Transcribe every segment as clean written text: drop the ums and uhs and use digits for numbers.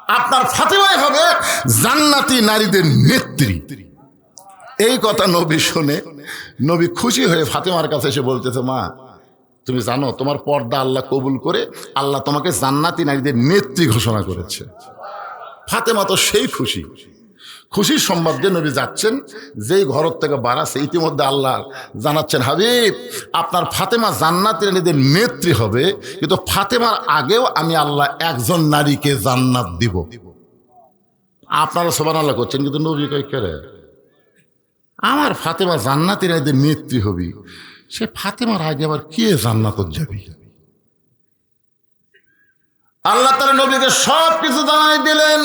আপনার ফাতেমাই হবে জান্নাতি নারীদের নেত্রী। এই কথা নবী শুনে নবী খুশি হয়ে ফাতেমার কাছে এসে বলতেছে, মা তুমি জানো তোমার পর্দা আল্লাহ কবুল করে আল্লাহ তোমাকে জান্নাতি নারীদের নেত্রী ঘোষণা করেছে। ফাতেমা তো সেই খুশি, খুশির সংবাদ দিয়ে নবী যাচ্ছেন, যেই ঘর থেকে বাড়াচ্ছে ইতিমধ্যে আল্লাহ জানাচ্ছেন, হাবিব আপনার ফাতেমা জান্নাতি নারীদের নেত্রী হবে, কিন্তু ফাতেমার আগেও আমি আল্লাহ একজন নারীকে জান্নাত দিব। আপনারা সুবহানাল্লাহ করছেন, কিন্তু নবী কই করে আমার ফাতেমা জান্নাতি নারীদের নেত্রী হবি, সে ফাতেমার আগে আবার কে জান্নাত যাবি? আল্লাহ তাআলা নবীকে সব কিছু জানাই দিলেন।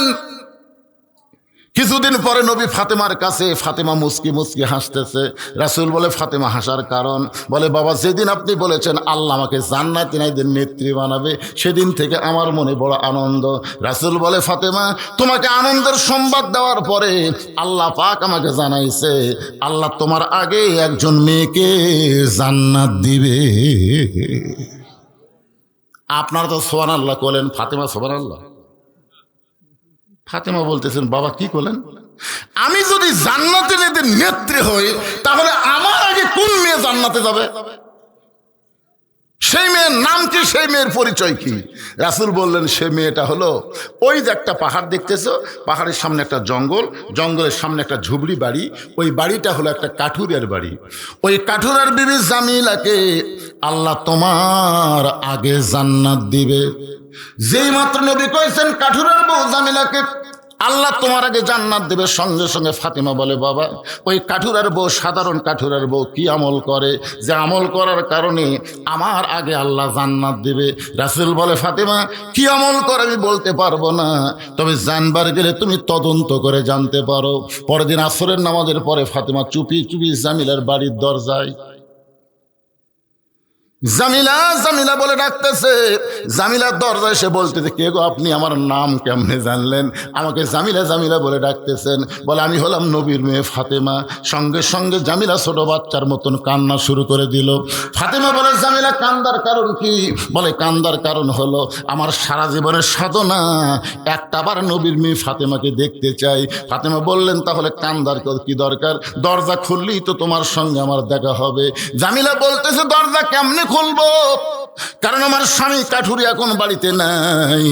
কিছুদিন পরে নবী ফাতেমার কাছে, ফাতেমা মুস্কি মুস্কি হাসতেছে। রাসূল বলে, ফাতেমা হাসার কারণ? বলে, বাবা যেদিন আপনি বলেছেন আল্লাহ আমাকে জান্নাতি নারীদের নেত্রী বানাবে, সেদিন থেকে আমার মনে বড় আনন্দ। রাসূল বলে, ফাতেমা তোমাকে আনন্দের সংবাদ দেওয়ার পরে আল্লাহ পাক আমাকে জানাইছে আল্লাহ তোমার আগে একজন মেয়েকে জান্নাত দিবে। আপনারা তো সুবহানাল্লাহ বলেন, ফাতেমা সুবহানাল্লাহ। ফাতেমা বলতেছেন, বাবা কি করলেন? আমি যদি জান্নাতে নারীদের নেত্রী হই, তাহলে আমার আগে কোন মেয়ে জান্নাতে যাবে? সেই মেয়ের নাম কি, সেই মেয়ের পরিচয় কি? রাসূল বললেন, সে মেয়েটা হলো ওই যে একটা পাহাড় দেখতেছো, পাহাড়ের সামনে একটা জঙ্গল, জঙ্গলের সামনে একটা ঝুবড়ি বাড়ি, ওই বাড়িটা হলো একটা কাঠুরের বাড়ি। ওই কাঠুরের বিবি জামিলাকে আল্লাহ তোমার আগে জান্নাত দিবে। যেই মাত্র নবী কইছেন কাঠুরের বউ জামিলাকে আল্লাহ তোমার আগে জান্নাত দেবে, সঙ্গে সঙ্গে ফাতেমা বলে, বাবা ওই কাঠুরের বউ সাধারণ কাঠুরের বউ কি আমল করে যে আমল করার কারণে আমার আগে আল্লাহ জান্নাত দেবে? রাসূল বলে, ফাতেমা কি আমল করে আমি বলতে পারবো না, তবে জানবার গেলে তুমি তদন্ত করে জানতে পারো। পরের দিন আসরের নামাজের পরে ফাতেমা চুপি চুপি জামিলার বাড়ির দরজায়, জামিলা জামিলা বলে ডাকতেছে। জামিলার দরজায় এসে বলতেছে, কে গো আপনি? আমার নাম কেমনে জানলেন? আমাকে জামিলা জামিলা বলে ডাকতেছেন। বলে, আমি হলাম নবীর মেয়ে ফাতেমা। সঙ্গে সঙ্গে জামিলা ছোট বাচ্চার মতন কান্না শুরু করে দিল। ফাতেমা বলে, জামিলা কান্দার কারণ কি? বলে, কান্দার কারণ হলো আমার সারা জীবনের সাধনা একটাবার নবীর মেয়ে ফাতেমাকে দেখতে চাই। ফাতেমা বললেন, তাহলে কান্দার কি দরকার? দরজা খুললেই তো তোমার সঙ্গে আমার দেখা হবে। জামিলা বলতেছে, দরজা কেমনে খুলবো? কারণ আমার স্বামী কাঠুরি এখন বাড়িতে নাই,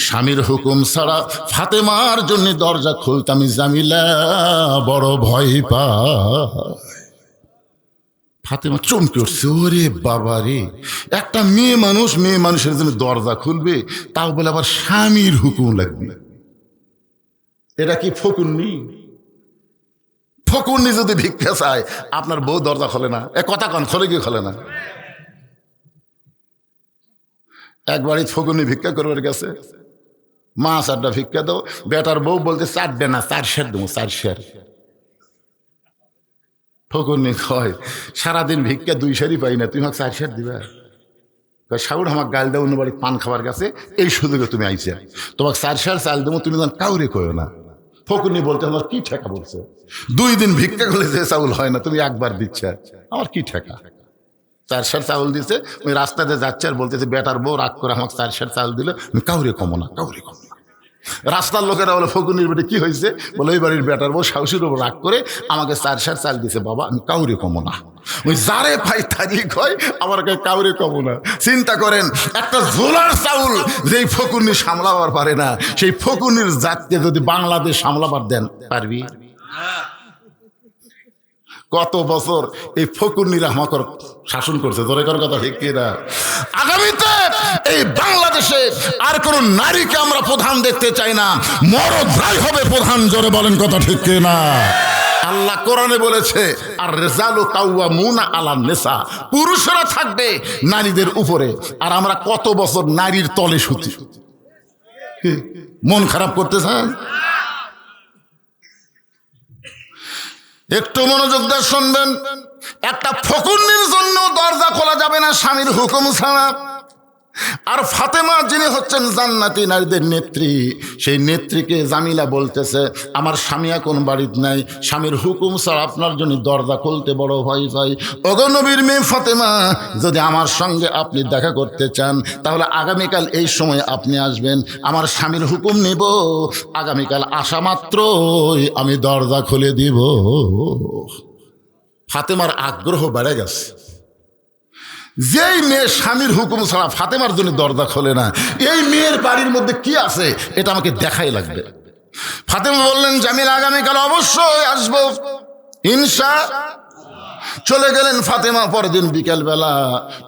স্বামীর হুকুম ছাড়া ফাতেমার জন্য দরজা খুলতে আমি জামিলা বড় ভয় পাই। ফাতেমা চমকে উঠছে, ওরে বাবা রে, একটা মেয়ে মানুষের জন্য দরজা খুলবে, তাও বলে আবার স্বামীর হুকুম লাগবে। এটা কি ফকুন্নি? ফকুন্নি যদি ভিক্ষা চায়, আপনার বউ দরজা খোলে না? এ কথা কন, খোলে কি খোলে না? এক বাড়ি ফকুনি ভিক্ষা করবার গেছে, মা চারটা ভিক্ষা দাও। বেটার বউ বলতে, চারটে না 4 সের দেবো, 4 সের। ফকুনি কয়, সারাদিন ভিক্ষা 2 সেরই পাই না, তুমি আমাকে 4 সের দিবে? সাউর আমাকে গাল দেও, অন্য বাড়ি পান খাবার গেছে, এই সুযোগে তুমি আইসা, তোমাকে 4 সের চাল দেবো, তুমি তখন কাউরে কয়ো না। ফকুনি বলতে, আমার কি ঠেকা বলছে? 2 দিন ভিক্ষা করলে যে চাউল হয় না, তুমি একবার দিচ্ছে, আমার কি ঠেকা? 4 সের চাউল দিছে, ওই রাস্তাতে যাচ্ছে আর বলতেছে, বেটার বউ রাগ করে আমাকে 4 সের চাউল দিলে, আমি কাউরে কমো না, কাউরে কমো না। রাস্তার লোকেরা বলে, ফকুনির বেটে কি হয়েছে? বলে, ওই বাড়ির বেটার বউ শাশুড়ির উপর রাগ করে আমাকে 4 সের চাল দিছে, বাবা আমি কাউরে কমো না। ওই যারে পাই তারই কয়, আমার কাউরে কমো না। চিন্তা করেন, একটা ঝোলার চাউল যেই ফকুনি সামলাবার পারে না, সেই ফকুনির জাতকে যদি বাংলাদেশ সামলাবার দেন, পারবি? কত বছর এই ফকুন্নিরা আমাকে শাসন করছে, ধরে করার কথা ঠিক কিনা? আগামীতে এই বাংলাদেশে আর কোন নারীকে আমরা প্রধান দেখতে চাই না, মরদরাই হবে প্রধান। জোরে বলেন কথা ঠিক কিনা? আল্লাহ কোরআনে বলেছে, আর রিজালু কাওয়ামুনা আলান নিসা, পুরুষরা থাকবে নারীদের উপরে। আর আমরা কত বছর নারীর তলে শুতি। মন খারাপ করতেছেন? একটু মনোযোগ দিয়ে শুনবেন। একটা ফকুন্নির জন্য দরজা খোলা যাবে না স্বামীর হুকুম ছাড়া। আর ফাতেমা যিনি হচ্ছেন জান্নাতি নারীদের নেত্রী, সেই নেত্রীকে জামিলা বলতেছে আমার স্বামী এখন বাড়িতে নাই, স্বামীর হুকুম ছাড়া আপনার জন্য দরজা খুলতে বড় ভয় পাই। ওগো নবীর মেয়ে ফাতেমা, যদি আমার সঙ্গে আপনি দেখা করতে চান তাহলে আগামীকাল এই সময় আপনি আসবেন, আমার স্বামীর হুকুম নিব, আগামীকাল আসা মাত্রই আমি দরজা খুলে দিব। ফাতেমার আগ্রহ বেড়ে গেছে। যেই মেয়ে স্বামীর হুকুম ছাড়া ফাতেমার জন্য দরজা খোলে না, এই মেয়ের বাড়ির মধ্যে কি আছে এটা আমাকে দেখাই লাগবে। ফাতেমা বললেন জামিলা আগামীকাল অবশ্যই আসবো ইনশা। চলে গেলেন ফাতেমা। পরদিন বিকেলবেলা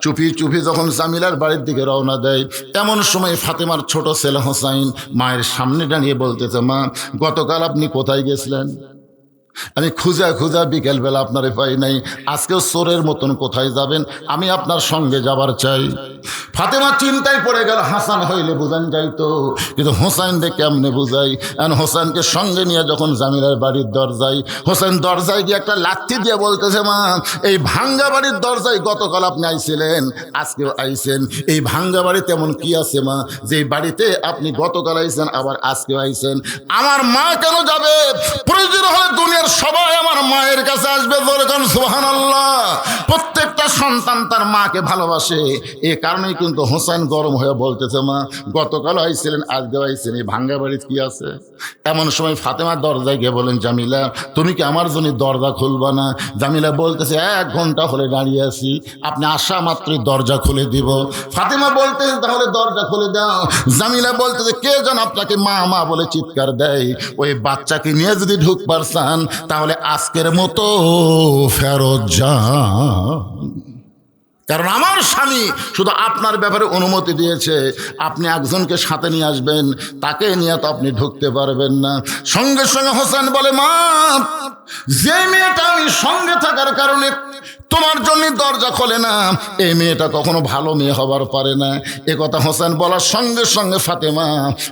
চুপি চুপি যখন জামিলার বাড়ির দিকে রওনা দেয়, এমন সময় ফাতেমার ছোট ছেলে হোসাইন মায়ের সামনে দাঁড়িয়ে বলতেছে, মা গতকাল আপনি কোথায় গেছিলেন? আমি খুঁজা খুঁজা বিকেলবেলা আপনারে পাই নাই, আজকেও চোরের মতন কোথায় যাবেন? আমি আপনার সঙ্গে যাবার চাই। ফাতেমা চিন্তায় পড়ে গেল, হাসান হইলে বুঝান যাইতো, কিন্তু হোসাইনকে কেমনে বুঝাই? এখন হোসাইনকে সঙ্গে নিয়ে যখন জামিলার বাড়ির দরজায়, হোসেন দরজায় গিয়ে একটা লাথি দিয়ে বলতেছে, মা এই ভাঙ্গা বাড়ির দরজায় গতকাল আপনি আইছিলেন, আজকেও আইছেন, এই ভাঙ্গা বাড়িতে এমন কি আছে মা যে বাড়িতে আপনি গতকাল আইছেন আবার আজকেও আইছেন? আমার মা কেন যাবে? প্রয়োজন হলে দুনিয়ার সবাই আমার মায়ের কাছে আসবে। সুবহানাল্লাহ। প্রত্যেকটা সন্তান তার মাকে ভালোবাসে, এ কারণেই কিন্তু হোসেন গরম হয়ে বলতেছে, মা গতকাল আইছিলেন আজকেও আইছেন, এই ভাঙ্গা বাড়িতে কি আছে? এমন সময় ফাতেমা দরজায় গিয়ে বলেন, জামিলা তুমি কি আমার জন্য দরজা খুলবা না? জামিলা বলতেছে 1 ঘন্টা হলে দাঁড়িয়ে আছি, আপনি আসা মাত্রই দরজা খুলে দিব। ফাতেমা বলতেছে তাহলে দরজা খুলে দাও। জামিলা বলতেছে কে যেন আপনাকে মা মা বলে চিৎকার দেয়, ওই বাচ্চাকে নিয়ে যদি ঢুকবার চান তাহলে আজকের মতো ফেরত যান, কারণ আমার স্বামী শুধু আপনার ব্যাপারে অনুমতি দিয়েছে, আপনি একজনকে সাথে নিয়ে আসবেন, তাকে নিয়ে তো আপনি ঢুকতে পারবেন না। সঙ্গে সঙ্গে হোসেন বলে, মা যে মেয়েটা আমি সঙ্গে থাকার কারণে তোমার জন্য দরজা খোলে না, এই মেয়েটা কখনো ভালো মেয়ে হবার পারে না। এ কথা হোসেন বলার সঙ্গে সঙ্গে ফাতেমা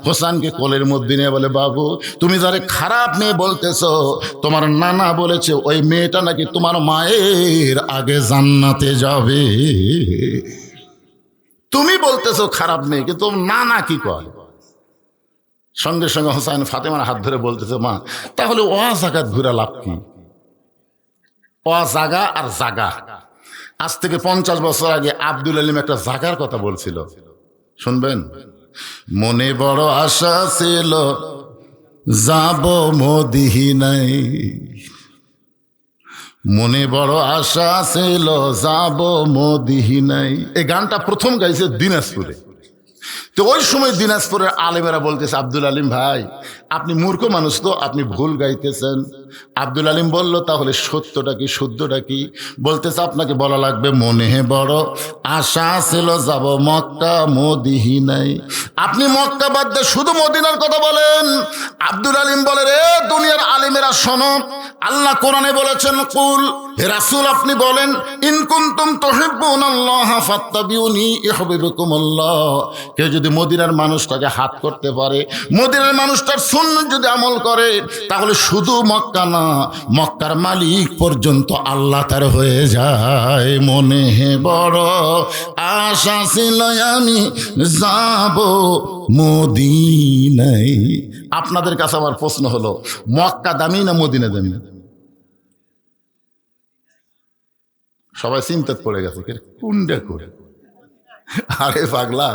হোসেনকে কোলের মধ্যে নিয়ে বলে, বাবু তুমি যারে খারাপ মেয়ে বলতেছ, তোমার নানা বলেছে ওই মেয়েটা নাকি তোমার মায়ের আগে জান্নাতে যাবে। তুমি বলতেছো খারাপ মেয়ে, কিন্তু নানা কি কয়? সঙ্গে সঙ্গে হোসেন ফাতেমার হাত ধরে বলতেছে, মা তাহলে জাগাত ঘুরে লাভ কি? জাগা আর জাগা। আজ থেকে 50 বছর আগে আব্দুল আলিম একটা জাগার কথা বলছিল, শুনবেন? মনে বড় আশা ছিল যাব মদিনায়, মনে বড় আশা ছিল যাব মদিনায়। এই গানটা প্রথম গাইছে দিনাজপুরে। তো ওই সময় দিনাজপুরের আলেমেরা বলতেছে, আব্দুল আলিম ভাই আপনি মূর্খ মানুষ, তো আপনি ভুল গাইতেছেন। আব্দুল আলিম বলল, তাহলে সত্যটা কি শুদ্ধটা কি? বলতেছে আপনাকে বলা লাগবে, মনে বড় আশা ছিল যাব মক্কা মদিনায়। আপনি মক্কা বাদ দিয়ে শুধু মদিনার কথা বলেন। আব্দুল আলিম বলে, রে দুনিয়ার আলিমেরা শোনো, আল্লাহ কোরআনে বলেছেন, কুল হে রাসূল আপনি বলেন, ইন কুনতুম তুহিব্বুনাল্লাহ ফাত্তাবিউনি ইউহিব্বুকুমুল্লাহ। কেউ যদি মদিনার মানুষটাকে হাত করতে পারে, মদিনার মানুষটার সুন্নাত যদি আমল করে, তাহলে শুধু মক্কা না, মক্কার মালিক পর্যন্ত আল্লাহ তার হয়ে যায়। মনে বড় আশা ছিল আমি যাব মদিনায়। আপনাদের কাছে আমার প্রশ্ন হলো, মক্কা দামি না মদিনা দামি? সবাই চিন্তাত পড়ে গেছে, কোনটা করে? আরে পাগলা,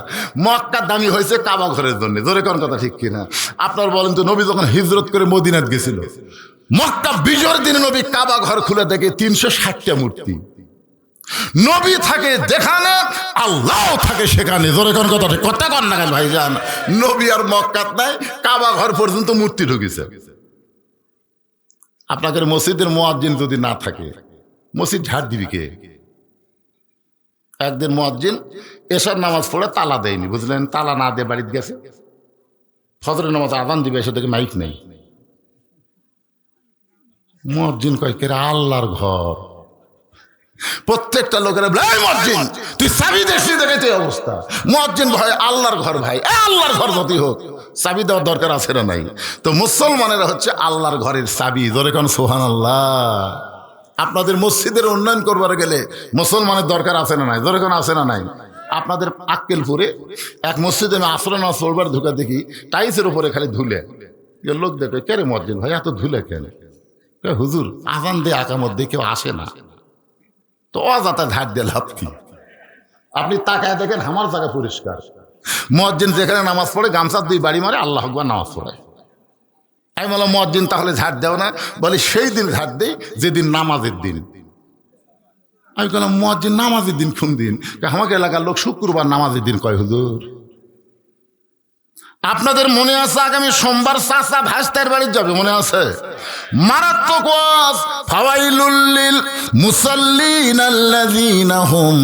মক্কা দামি হয়েছে কাবা ঘরের জন্য, জোরে কোন কথা ঠিক কিনা? আপনার বলেন তো, নবী যখন হিজরত করে মদিনাত গেছিল, মক্কা বিজয়ের দিনে নবী কাবা ঘর খুলে দেখে 360টা মূর্তি। নবী থাকে যেখানে, আল্লাহ থাকে সেখানে, জোরে কোন কথা ঠিক কথা কন না ভাইজান? নবী আর মক্কাত নাই, কাবা ঘর পর্যন্ত মূর্তি ঢুকেছে। আপনাদের মসজিদের মুয়াজ্জিন যদি না থাকে, মসজিদ ঝাড় দিবি কে? একদিন মুয়াজ্জিন এশার নামাজ পড়ে তালা দেয়নি, বুঝলেন? তালা না দিয়ে বাড়িতে গেছে, ফজরের নামাজ আযান দিবে, এসে থেকে মাইক নেই। মুয়াজ্জিন কয়, কে আল্লাহর ঘর। প্রত্যেকটা লোকেরা বলে, মুয়াজ্জিন তুই চাবি দেশি দেখে অবস্থা। মুয়াজ্জিন ভাই আল্লাহর ঘর, ভাই আল্লাহর ঘর যতই হোক চাবি দেওয়ার দরকার আছে না নাই? তো মুসলমানেরা হচ্ছে আল্লাহর ঘরের চাবি, ধরে কোন সুবহানাল্লাহ। আপনাদের মসজিদের উন্নয়ন করবার গেলে মুসলমানের দরকার আছে না নাই? ধরে কোন আছে না নাই? আপনাদের আক্কেলপুরে এক মসজিদে আমি আসরে নামাজ পড়বার ঢুকা দেখি টাইসের উপরে খালি ধুলে। লোক দেখে কে রে মসজিদ ভাই এত ধুলে কেন? হুজুর আজান দিয়ে আকামত দিয়ে কেউ আসে না, তো অজাতা ঝাড় দিয়ে লাভ কি? আপনি তাকায় দেখেন আমার জায়গা পরিষ্কার। মসজিদ যেখানে নামাজ পড়ে গামছা দুই বাড়ি মারে আল্লাহ আকবার নামাজ পড়ে। আমি বললাম মসজিদ তাহলে ঝাড় দেও না? বলে সেই দিন ঝাড় দেই যেদিন নামাজের দিন। আমি বললাম মসজিদ নামাজের দিন কোন দিন? আমাকে এলাকার লোক শুক্রবার নামাজের দিন কয় হুজুর। আপনাদের মনে আছে আগামী সোমবার চাচা ভাস্তার বাড়ি যাবে, মনে আছে? মারাত্মক ওয়াজ, ফাওয়াইলুল লিল মুসাল্লিন আল্লাযীনা হুম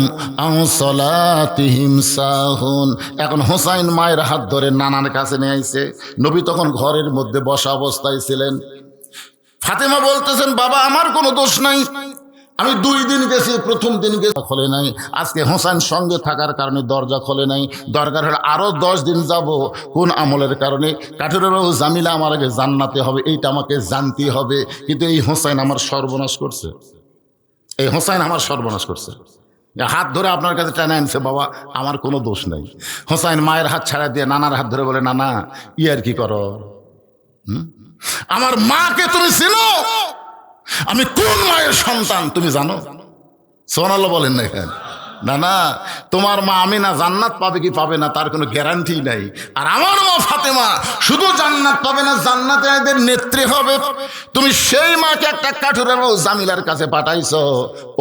আন সালাতিহিম সাহুন। এখন হোসাইন মায়ের হাত ধরে নানার কাছে নিয়ে আইছে। নবী তখন ঘরের মধ্যে বসা অবস্থায় ছিলেন। ফাতেমা বলতেছেন বাবা আমার কোনো দোষ নাই, আমি 2 দিন গেছি, প্রথম দিন গেছি খোলে নাই, আজকে হোসেন সঙ্গে থাকার কারণে দরজা খোলে নাই, দরকার হলে আরো 10 দিন যাব। কোন আমলের কারণে? কাঠুরের বাবু জামিলা আমার আগে জান্নাতে হবে, এইটা আমাকে জানতে হবে। কিন্তু এই হোসেন আমার সর্বনাশ করছে, এই হোসেন আমার সর্বনাশ করছে। হাত ধরে আপনার কাছে টানে আনছে, বাবা আমার কোনো দোষ নাই। হোসেন মায়ের হাত ছাড়া দিয়ে নানার হাত ধরে বলে নানা ইয়ার কি করো? আমার মাকে তুমি চিনো? আমি কোন মায়ের সন্তান তুমি জানো? সুবহানাল্লাহ বলেন না এখানে? না না, তোমার মা আমিনা জান্নাত পাবে কি পাবে না তার কোনো গ্যারান্টি নাই। আর আমার মা ফাতেমা শুধু জান্নাত পাবে না, জান্নাতে এদের নেত্রী হবে। তুমি সেই মাকে একটা কাঠুরের বউ জামিলার কাছে পাঠাইছো।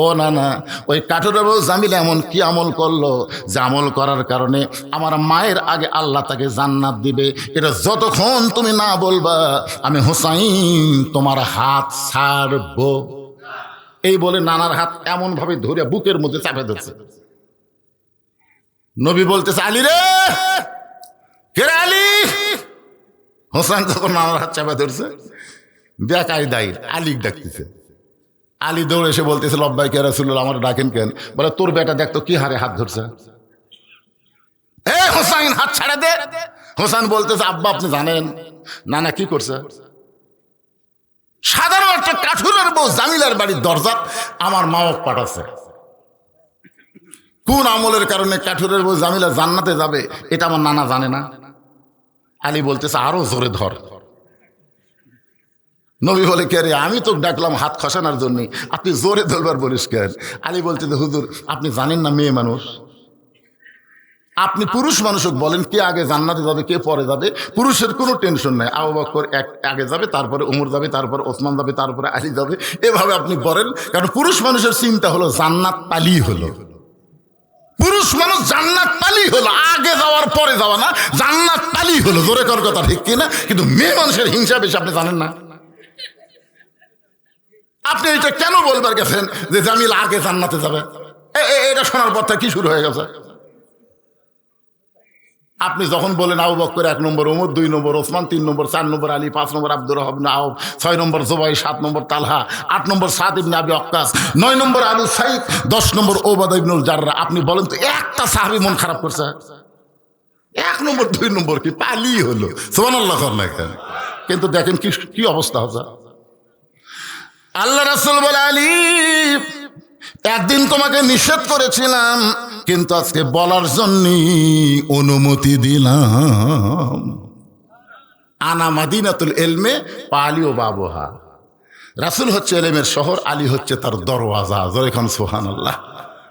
ও না না, ওই কাঠুরের বউ জামিলা এমন কি আমল করলো যে আমল করার কারণে আমার মায়ের আগে আল্লাহ তাকে জান্নাত দিবে। এটা যতক্ষণ তুমি না বলবা আমি হোসাইন তোমার হাত ছাড়বো। এই বলে নানার হাত এমন ভাবে ধরে বুকের মধ্যে চাপে ধরছে। নবী বলতেছে আলী রে, কে রে আলী? হোসেন যখন নানার হাত চাপে ধরছে বেকাই দায়ী আলী ডাকতেছে। আলী দৌড়ে এসে বলতেছে লব্বাইক ইয়া রাসূলুল্লাহ, আমার ডাকেন কেন? বলে তোর বেটা দেখতো কি হারে হাত ধরছে। এ হোসেন হাত ছাড়ে দে। হোসেন বলতেছে আব্বা আপনি জানেন নানা কি করছে? সাধারণ একটা কাঠুরের বউ জামিলার বাড়ির দরজা আমার মাওক পাঠাচ্ছে। কোন আমলের কারণে কাঠুরের বউ জামিলা জান্নাতে যাবে এটা আমার নানা জানে না? আলী বলতেছে আরো জোরে ধর। নবী বলে কে রে? আমি তো ডাকলাম হাত খসানোর জন্য, আপনি জোরে ধরবার বলিস কেন? আলী বলতেছে হুজুর আপনি জানেন না মেয়ে মানুষ, আপনি পুরুষ মানুষ বলেন কে আগে জান্নাতে যাবে কে পরে যাবে, পুরুষের কোনো টেনশন নাই। আবু বকর আগে যাবে, তারপরে উমর যাবে, তারপরে ওসমান যাবে, তারপরে আলী যাবে, এভাবে আপনি বলেন। কারণ পুরুষ মানুষের চিন্তা হলো জান্নাত পালি হলো, পুরুষ মানুষ জান্নাত পালি হলো, আগে যাওয়ার পরে যাওয়া না, জান্নাত পালি হলো। জোরে কর কথা ঠিক কিনা? কিন্তু মেয়ে মানুষের হিংসা বেশি, আপনি জানেন না? আপনি এটা কেন বলবার গেছেন যে জামিল আগে জান্নাতে যাবে? এটা শোনার পর কি শুরু হয়ে গেছে? আপনি যখন বলেন আবু বকর 1 নম্বর, উমর 2 নম্বর, ওসমান 3 নম্বর, 4 নম্বর আলী, 5 নম্বর আব্দুর রহমান আউফ, 6 নম্বর জুবাই, 7 নম্বর তালহা, 8 নম্বর সাদ ইবনে আবি ওয়াক্কাস, 9 নম্বর আবু সাইদ, 10 নম্বর ওবাদা ইবনুল জাররা। আপনি বলেন তো একটা সাহাবী মন খারাপ করছে? 1 নম্বর 2 নম্বর কি পালি হলো? সুবহানাল্লাহ। কিন্তু দেখেন কি অবস্থা হচ্ছে। আল্লাহ রাসূল বলে আলী একদিন তোমাকে নিষেধ করেছিলাম কিন্তু আজকে বলার জন্য অনুমতি দিলাম। আনা মাদিনাতুল ইলমে পালি ও বাবুহা। রাসূল হচ্ছে ইলমের শহর, আলী হচ্ছে তার দরওয়াজা। জোরে খান সুবহানাল্লাহ।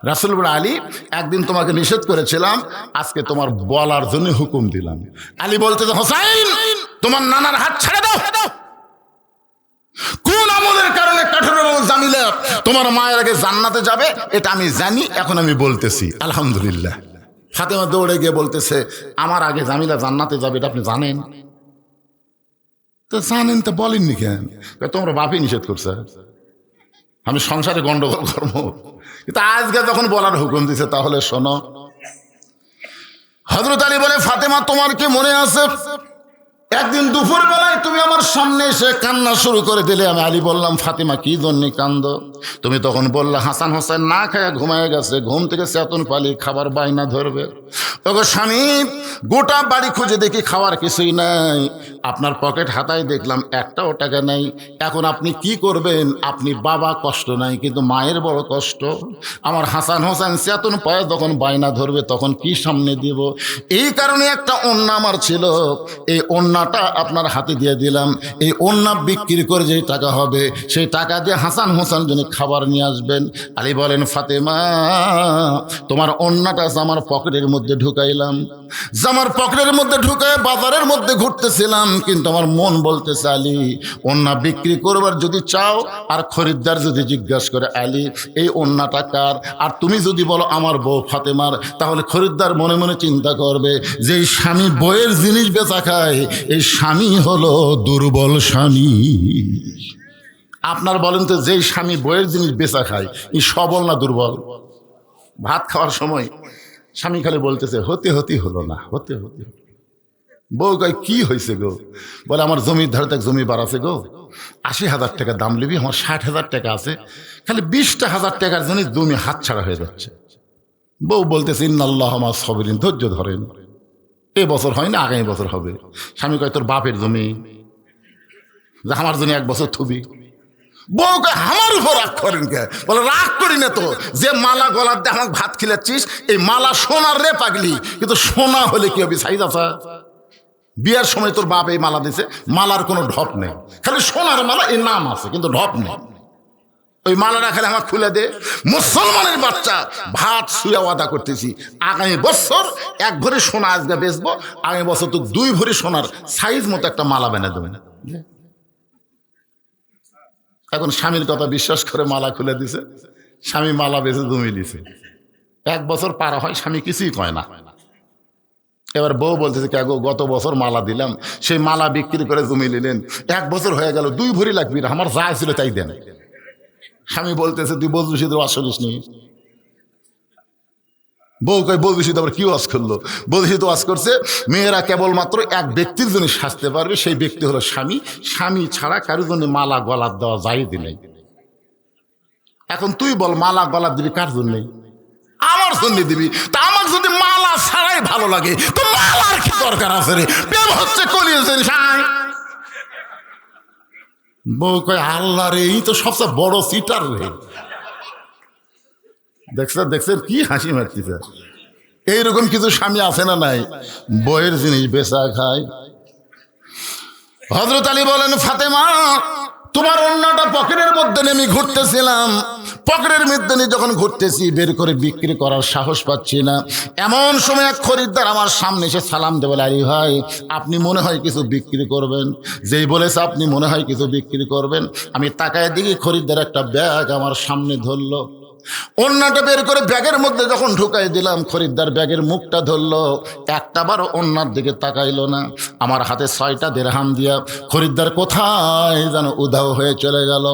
রাসূল বলে আলী একদিন তোমাকে নিষেধ করেছিলাম, আজকে তোমার বলার জন্য হুকুম দিলাম। আলী বলতেছে হোসাইন তোমার নানার হাত ছেড়ে দাও। কোন আমলের কারণে কাঠুরের বউ জামিলা তোমার মায়ের আগে জান্নাতে যাবে এটা আমি জানি, এখন আমি বলতেছি আলহামদুলিল্লাহ। ফাতেমা দৌড়ে গিয়ে বলতেছে আমার আগে জামিলা জান্নাতে যাবে এটা আপনি জানেন? তো জানেন তো বলেননি কেন? তোমরা বাপই নিষেধ করছে, আমি সংসারে গন্ডগোল করবো। কিন্তু আজকে যখন বলার হুকুম দিছে তাহলে শোনো। হযরত আলী বলে ফাতেমা তোমার কি মনে আছে একদিন দুপুর বেলায় তুমি আমার সামনে এসে কান্না শুরু করে দিলে? আমি আলী বললাম ফাতেমা কি জন্য কান্দ? তুমি তখন বললে হাসান হোসেন না খায় ঘুমায় গেছে, ঘুম থেকে চেতন পালি খাবার বায়না ধরবে। তখন স্বামী গোটা বাড়ি খুঁজে দেখি খাওয়ার কিছুই নাই, আপনার পকেট হাতায় দেখলাম একটাও টাকা নাই। এখন আপনি কি করবেন? আপনি বাবা কষ্ট নাই, কিন্তু মায়ের বড় কষ্ট। আমার হাসান হোসেন চেতন পায় তখন বায়না ধরবে, তখন কি সামনে দিব? এই কারণে একটা ওন্না আমার ছিল, এই ওন্নাটা আপনার হাতে দিয়ে দিলাম। এই ওন্না বিক্রি করে যেই টাকা হবে সেই টাকা দিয়ে হাসান হোসেন জন্য খাবার নিয়ে আসবেন। আলী বলেন ফাতেমা তোমার ওন্নাটা আমার পকেটের মধ্যে ঢুকাইলাম, জামার পকেটের মধ্যে ঢুকায় বাজারের মধ্যে ঘুরতেছিলাম, কিন্তু আমার মন বলতেছে আলী ওন্না বিক্রি করবার যদি চাও, আর খরিদ্দার যদি জিজ্ঞাসা করে আলী এই ওন্নাটা কার, আর তুমি যদি বলো আমার বউ ফাতেমার, তাহলে খরিদ্দার মনে মনে চিন্তা করবে যে এই স্বামী বইয়ের জিনিস বেচা খায়, এই স্বামী হলো দুর্বল স্বামী। আপনার বলেন তো যেই স্বামী বইয়ের জিনিস বেচা খায় এই সবল না দুর্বল? ভাত খাওয়ার সময় স্বামী খালি বলতেছে হতে হতে হলো না, হতে হতে। বউ কয় কি হয়েছে গো? বলে আমার জমির ধারে এক জমি বার আছে গো, ৮০,০০০ টাকা দাম নিবি, আমার ৬০,০০০ টাকা আছে, খালি ২০,০০০ টাকার জন্য জমি হাতছাড়া হয়ে যাচ্ছে। বউ বলতেছে ইন্নাল্লাহ মা সাবিরিন, ধৈর্য ধরেন, এ বছর হয় না আগামী বছর হবে। স্বামী কয় তোর বাপের জমি, যে আমার জন্য ১ বছর থুবি। বউকে আমার উপর রাগ করেন কে? বলে রাগ করি না তো, যে মালা গলার দিয়ে আমাকে ভাত খিলাচ্ছিস এই মালা সোনার রে পাগলি, কিন্তু সোনা হলে কি হবে সাইজ আছে? বিয়ার সময় তোর বাপ এই মালা দিছে, মালার কোনো ঢপ নেই, খালি সোনার মালা, এই নাম আছে কিন্তু ঢপ নেই। ওই মালাটা খালি আমাকে খুলে দে। মুসলমানের বাচ্চা ভাত শুয়ে ওয়াদা করতেছি আগামী বছর ১ ভরি সোনা আজকে বেচবো, আগামী বছর তো ২ ভরি সোনার সাইজ মতো একটা মালা বেনা দেবে না। এখন স্বামীর কথা বিশ্বাস করে মালা খুলে দিছে, স্বামী মালা বেচে জমি দিছে। ১ বছর পার হয় স্বামী কিছুই কয় না। এবার বউ বলতেছে কে গো গত বছর মালা দিলাম, সেই মালা বিক্রি করে জমি নিলেন, ১ বছর হয়ে গেল ২ ভরি লাগবে, আমার যা ছিল তাই দেন। স্বামী বলতেছে তুই বজলুশিদ ওয়াজ করিস নি? বউ কয় বজলুশিদ আবার কি ওয়াজ করলো? বজলুশিদ ওয়াজ করছে মেয়েরা কেবলমাত্র এক ব্যক্তির জন্য সাজতে পারবে, সেই ব্যক্তি হলো স্বামী, স্বামী ছাড়া কারোর জন্য মালা গলার দেওয়া যায় দিলেন। এখন তুই বল মালা গলার দিবি কার জন্য? আমার জন্য দিবি। তা আমার যদি মালা ছাড়াই ভালো লাগে তো মালার কি দরকার আছে রে? প্রেম হচ্ছে কলিয়েছেন সাই। বউ কয় আল্লাহ রে, এই তো সবচেয়ে বড় সিটার রে। দেখছেন কি হাসি মারতেছে? এইরকম কিছু স্বামী আছে না নাই, বইয়ের জিনিস বেচা খায়। হযরত আলী বলেন ফাতেমা তোমার ওন্নাটা পকেটের মধ্যে নেমে ঘুরতেছিলাম, পকেটের মধ্যে নিয়ে যখন ঘুরতেছি বের করে বিক্রি করার সাহস পাচ্ছি না। এমন সময় এক খরিদ্দার আমার সামনে এসে সালাম দেবে, আলী ভাই আপনি মনে হয় কিছু বিক্রি করবেন। যেই বলেছে আপনি মনে হয় কিছু বিক্রি করবেন, আমি তাকায় দিকে খরিদ্দার একটা ব্যাগ আমার সামনে ধরলো, ওন্নাটা বের করে ব্যাগের মধ্যে যখন ঢুকাই দিলাম, খরিদ্দার ব্যাগের মুখটা ধরলো, একটাবারও ওন্নার দিকে তাকাইলো না। আমার হাতে ৬টা দিরহাম দিয়া খরিদ্দার কোথায় যেন উধাও হয়ে চলে গেল।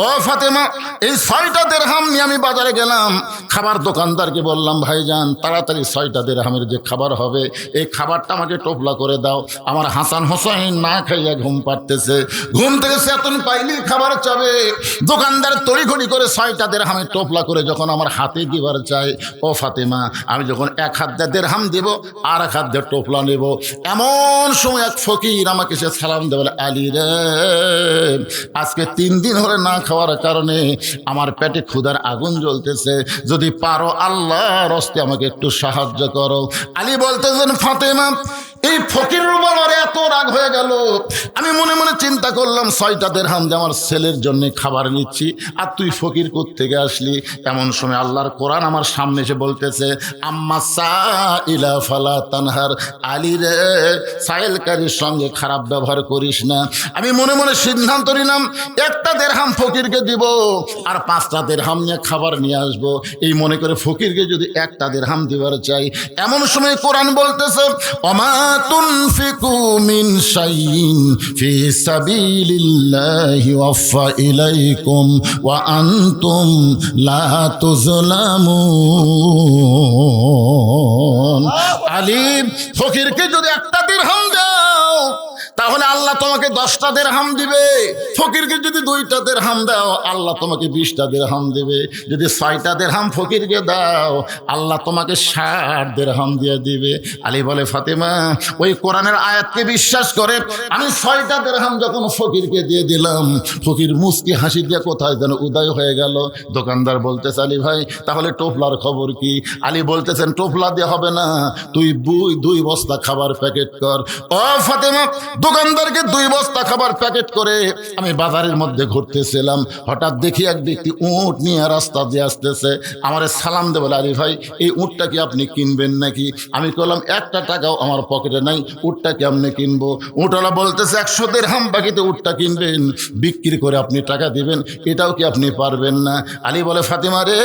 ও ফাতেমা এই ৬টা দিরহাম নিয়ে আমি বাজারে গেলাম, খাবার দোকানদারকে বললাম ভাইজান তাড়াতাড়ি ৬টা দিরহামের যে খাবার হবে এই খাবারটা আমাকে টোপলা করে দাও। আমার হাসান হোসেন না খাইয়া ঘুম পাড়তেছে, ঘুম থেকে চেতন পাইলেই খাবার চাবে। দোকানদার তড়িঘড়ি করে ৬টা দিরহামের টোপলা করে যখন আমার হাতে দিবার চাই, ও ফাতেমা আমি যখন ১ হাত দিয়ে দিরহাম দিব আর ১ হাত দিয়ে টোপলা নেব, এমন সময় এক ফকির আমাকে সে সালাম দেবে, আলী রে আজকে ৩ দিন হলে না খাওয়ার কারণে আমার পেটে ক্ষুধার আগুন জ্বলতেছে, যদি পারো আল্লাহর হস্তে আমাকে একটু সাহায্য করো। আলী বলতেছেন ফাতেমা এই ফকির উপর এত রাগ হয়ে গেল, আমি মনে মনে চিন্তা করলাম ৬টা দিরহাম দিয়ে আমার ছেলের জন্য খাবার নিচ্ছি, আর তুই ফকির কোত্থেকে আসলি? এমন সময় আল্লাহর কোরআন আমার সামনে এসে বলতেছে আম্মা সাইলা ফালা তানহার, আলী রে সাইলকারীর সঙ্গে খারাপ ব্যবহার করিস না। আমি মনে মনে সিদ্ধান্ত নিলাম ১টা দিরহাম ফকিরকে দিব আর ৫টা দিরহাম নিয়ে খাবার নিয়ে আসবো, এই মনে করে ফকিরকে যদি ১টা দিরহাম দিবার চাই। এমন সময় কোরআন বলতেছে ওমা তুনফিকু মিন শাইইন ফি সাবিলিল্লাহি ওয়াফা ইলাইকুম ওয়া আনতুম লা তুযলামুন। আলী ফকিরকে যদি ১টা দিরহাম দাও তাহলে তাহলে আল্লাহ তোমাকে 10টা দিরহাম দিবে। ফকিরকে যদি 2টা দিরহাম দাও আল্লাহ তোমাকে 20টা দিরহাম দিবে। যদি 6টা দিরহাম ফকিরকে দাও আল্লাহ তোমাকে 60 দিরহাম দিয়ে দিবে। আলী বলে ফাতেমা ওই কোরআনের আয়াতকে বিশ্বাস করে আমি 6টা দিরহাম যখন ফকিরকে দিয়ে দিলাম, ফকির মুস্কি হাসি দিয়ে কোথায় যেন উদয় হয়ে গেল। দোকানদার বলতেছে আলী ভাই তাহলে টোপলার খবর কি? আলী বলতেছেন টোপলা দিয়ে হবে না, তুই 2 বস্তা খাবার প্যাকেট কর। ও ফাতেমা, দোকানদারকে 2 বস্তা খাবার প্যাকেট করে আমি বাজারের মধ্যে ঘুরতেছিলাম, হঠাৎ দেখি এক ব্যক্তি উঁট নিয়ে রাস্তা দিয়ে আসতেছে। আমারে সালাম দে বলে আলী ভাই এই উঁটটা কি আপনি কিনবেন নাকি? আমি বললাম 1টা টাকাও আমার পকেটে নাই, উঁটটা কেমনে কিনবো? উঁটওয়ালা বলতেছে 100 দিরহাম বাকিতে উঁটটা কিনবেন, বিক্রি করে আপনি টাকা দিবেন, এটাও কি আপনি পারবেন না? আলী বলে ফাতেমা রে,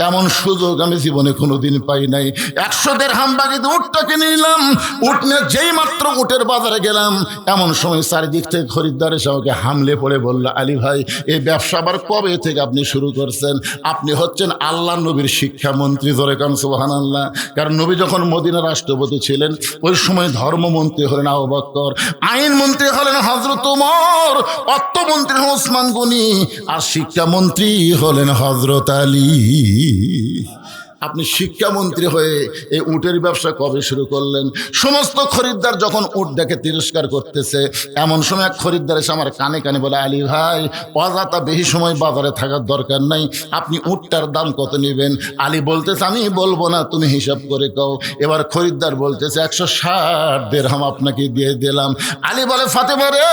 এমন সুযোগ আমি জীবনে কোনোদিন পাই নাই। 100 দিরহাম বাকিতে উটটা কিনে নিলাম। উট নিয়ে যেই মাত্র উটের বাজারে গেলাম, এমন সময় চারিদিক থেকে খরিদ্দার এসে আমাকে হামলে পড়ে বলল আলী ভাই এই ব্যবসা আবার কবে থেকে আপনি শুরু করছেন? আপনি হচ্ছেন আল্লাহ নবীর শিক্ষামন্ত্রী। জোরে কান সুবহানাল্লাহ। কারণ নবী যখন মদিনা রাষ্ট্রপতি ছিলেন ওই সময় ধর্মমন্ত্রী হলেন আবু বকর, আইনমন্ত্রী হলেন হযরত ওমর, অর্থমন্ত্রী হলেন ওসমান গনি, আর শিক্ষামন্ত্রী হলেন হযরত আলী। আপনি শিক্ষামন্ত্রী হয়ে এই উটের ব্যবসা কবে শুরু করলেন? সমস্ত খরিদ্দার যখন উট দেখে তিরস্কার করতেছে, এমন সময় এক খরিদ্দার এসে আমার কানে কানে বলে আলী ভাই অযথা বেশি সময় বাজারে থাকার দরকার নাই, আপনি উটটার দাম কত নেবেন? আলী বলতেছে আমি বলবো না, তুমি হিসাব করে কও। এবার খরিদ্দার বলতেছে 160 দিরহাম আপনাকে দিয়ে দিলাম। আলী বলে ফাতেমা রে,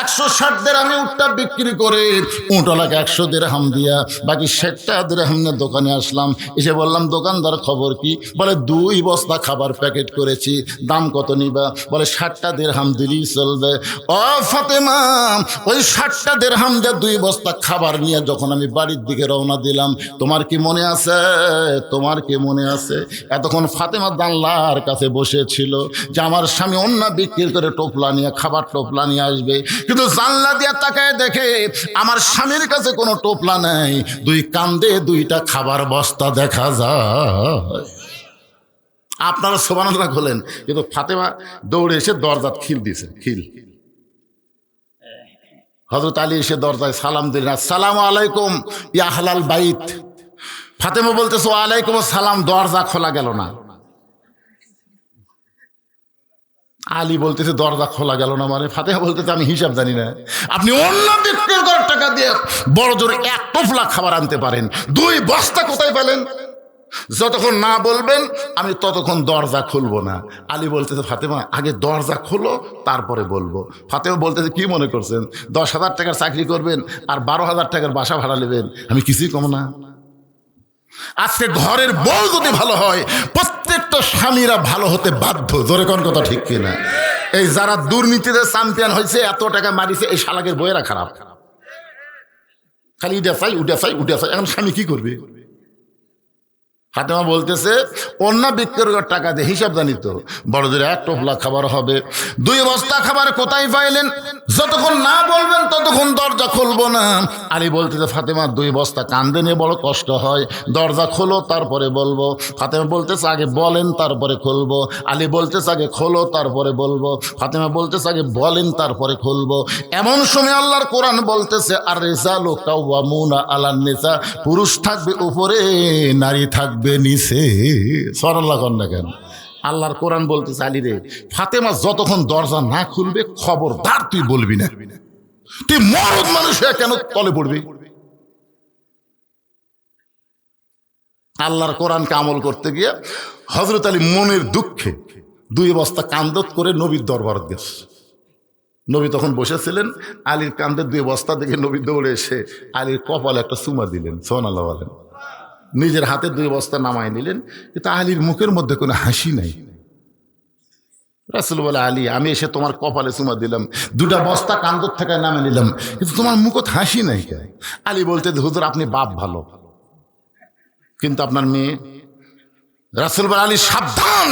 160 দিরহামে উটটা বিক্রি করে উটওয়ালাকে 100 দিরহাম দিয়া বাকি 60টা দিরহাম নিয়ে দোকানে আসলাম। এসে বললাম দোকানদার খবর কি? বলে 2 বস্তা খাবার প্যাকেট করেছি, দাম কত নিবা? বলে 60টা দিরহাম দিলেই চলবে। ও ফাতেমা, ওই 60টা দিরহাম দিয়ে 2 বস্তা খাবার নিয়ে যখন আমি বাড়ির দিকে রওনা দিলাম, তোমার কি মনে আছে? তোমার কি মনে আছে? এতক্ষণ ফাতেমা জানলার কাছে বসেছিল যে আমার স্বামী অন্য বিক্রি করে টোপলা নিয়ে খাবার টোপলা নিয়ে আসবে, কিন্তু জানলা দিয়ে তাকায় দেখে আমার স্বামীর কাছে কোনো টোপলা নাই, 2 কান্দে 2টা খাবার বস্তা দেখা যায়। আপনারা সুবহানাল্লাহ বলেন, কিন্তু ফাতেমা দৌড়ে এসে দরজা খিল দিয়েছে, খিল। হযরত আলী এসে দরজায় সালাম দিলেন, আসসালামু আলাইকুম ইয়া আহলাল বাইত। ফাতেমা বলতেছে ওয়া আলাইকুম আসসালাম, দরজা খোলা গেল না। আলী বলতেছে দরজা খোলা গেল না মানে? ফাতেমা বলতেছে আমি হিসাব জানি না, আপনি অন্য বিক্রি করার টাকা দিয়ে বড় জোরে 1 টোপলা খাবার আনতে পারেন, 2 বস্তা কোথায় পেলেন? যতক্ষণ না বলবেন আমি ততক্ষণ দরজা খুলবো না। আলী বলতেছে ফাতেমা আগে দরজা খোলো তারপরে বলবো। ফাতেমা বলতেছে কি মনে করছেন 10,000 টাকার চাকরি করবেন আর 12,000 টাকার বাসা ভাড়া নেবেন, আমি কিছুই কম না? আজকে ঘরের বউ যদি ভালো হয় প্রত্যেকটা স্বামীরা ভালো হতে বাধ্য। জোরে কোন কথা ঠিক কিনা? এই যারা দুর্নীতিতে চ্যাম্পিয়ন হয়েছে, এত টাকা মারিছে, এই শালাকের বইয়েরা খারাপ, খালি উঠে চাই উঠে চাই উঠে চাই। এখন স্বামী কি করবে? ফাতেমা বলতেছে অন্য বিক্রি করার টাকা দিয়ে হিসাব জানি তো, বড় জোরে 1 টোপলা খাবার হবে। 2 বস্তা খাবার কোথায় পাইলেন? যতক্ষণ না বলবেন ততক্ষণ দরজা খুলবো না। আলী বলতেছে ফাতেমা 2 বস্তা কান্দে নিয়ে বড় কষ্ট হয়, দরজা খোলো তারপরে বলবো। ফাতেমা বলতেছে আগে বলেন তারপরে খুলবো। আলী বলতেছে আগে খোলো তারপরে বলবো। ফাতেমা বলতেছে আগে বলেন তারপরে খুলবো। এমন সময় আল্লাহর কোরআন বলতেছে আর রিজালু কাওয়ামুনা আলান নিসা, পুরুষ থাকবে উপরে নারী থাকবে নিচে। সুবহানাল্লাহ কোন না কেন? আল্লাহর কোরআন বলতেছে আলী রে, ফাতেমা যতক্ষণ দরজা না খুলবে খবরদার তুই বলবি না, তুই মরদ মানুষ হয়ে কেন তলে পড়বি? আল্লাহর কোরআনকে আমল করতে গিয়ে হযরত আলী মনের দুঃখে 2 বস্তা কান্দত করে নবীর দরবার গেছে। নবী তখন বসেছিলেন, আলীর কান্দে 2 বস্তা দেখে নবী দৌড়ে এসে আলীর কপালে একটা চুমা দিলেন। সুবহানাল্লাহ বলেন। নিজের হাতে 2 বস্তা নামায় নিলেন, কিন্তু আলীর মুখের মধ্যে কোনো হাসি নাই। রাসূল বলে আলী আমি এসে তোমার কপালে চুমা দিলাম, 2টা বস্তা কান্দর থেকে নামে নিলাম, কিন্তু তোমার মুখত হাসি নাই কেন? আলী বলতে হুজুর আপনি বাপ ভালো, কিন্তু আপনার মেয়ে। রাসূল বলে আলী সাবধান,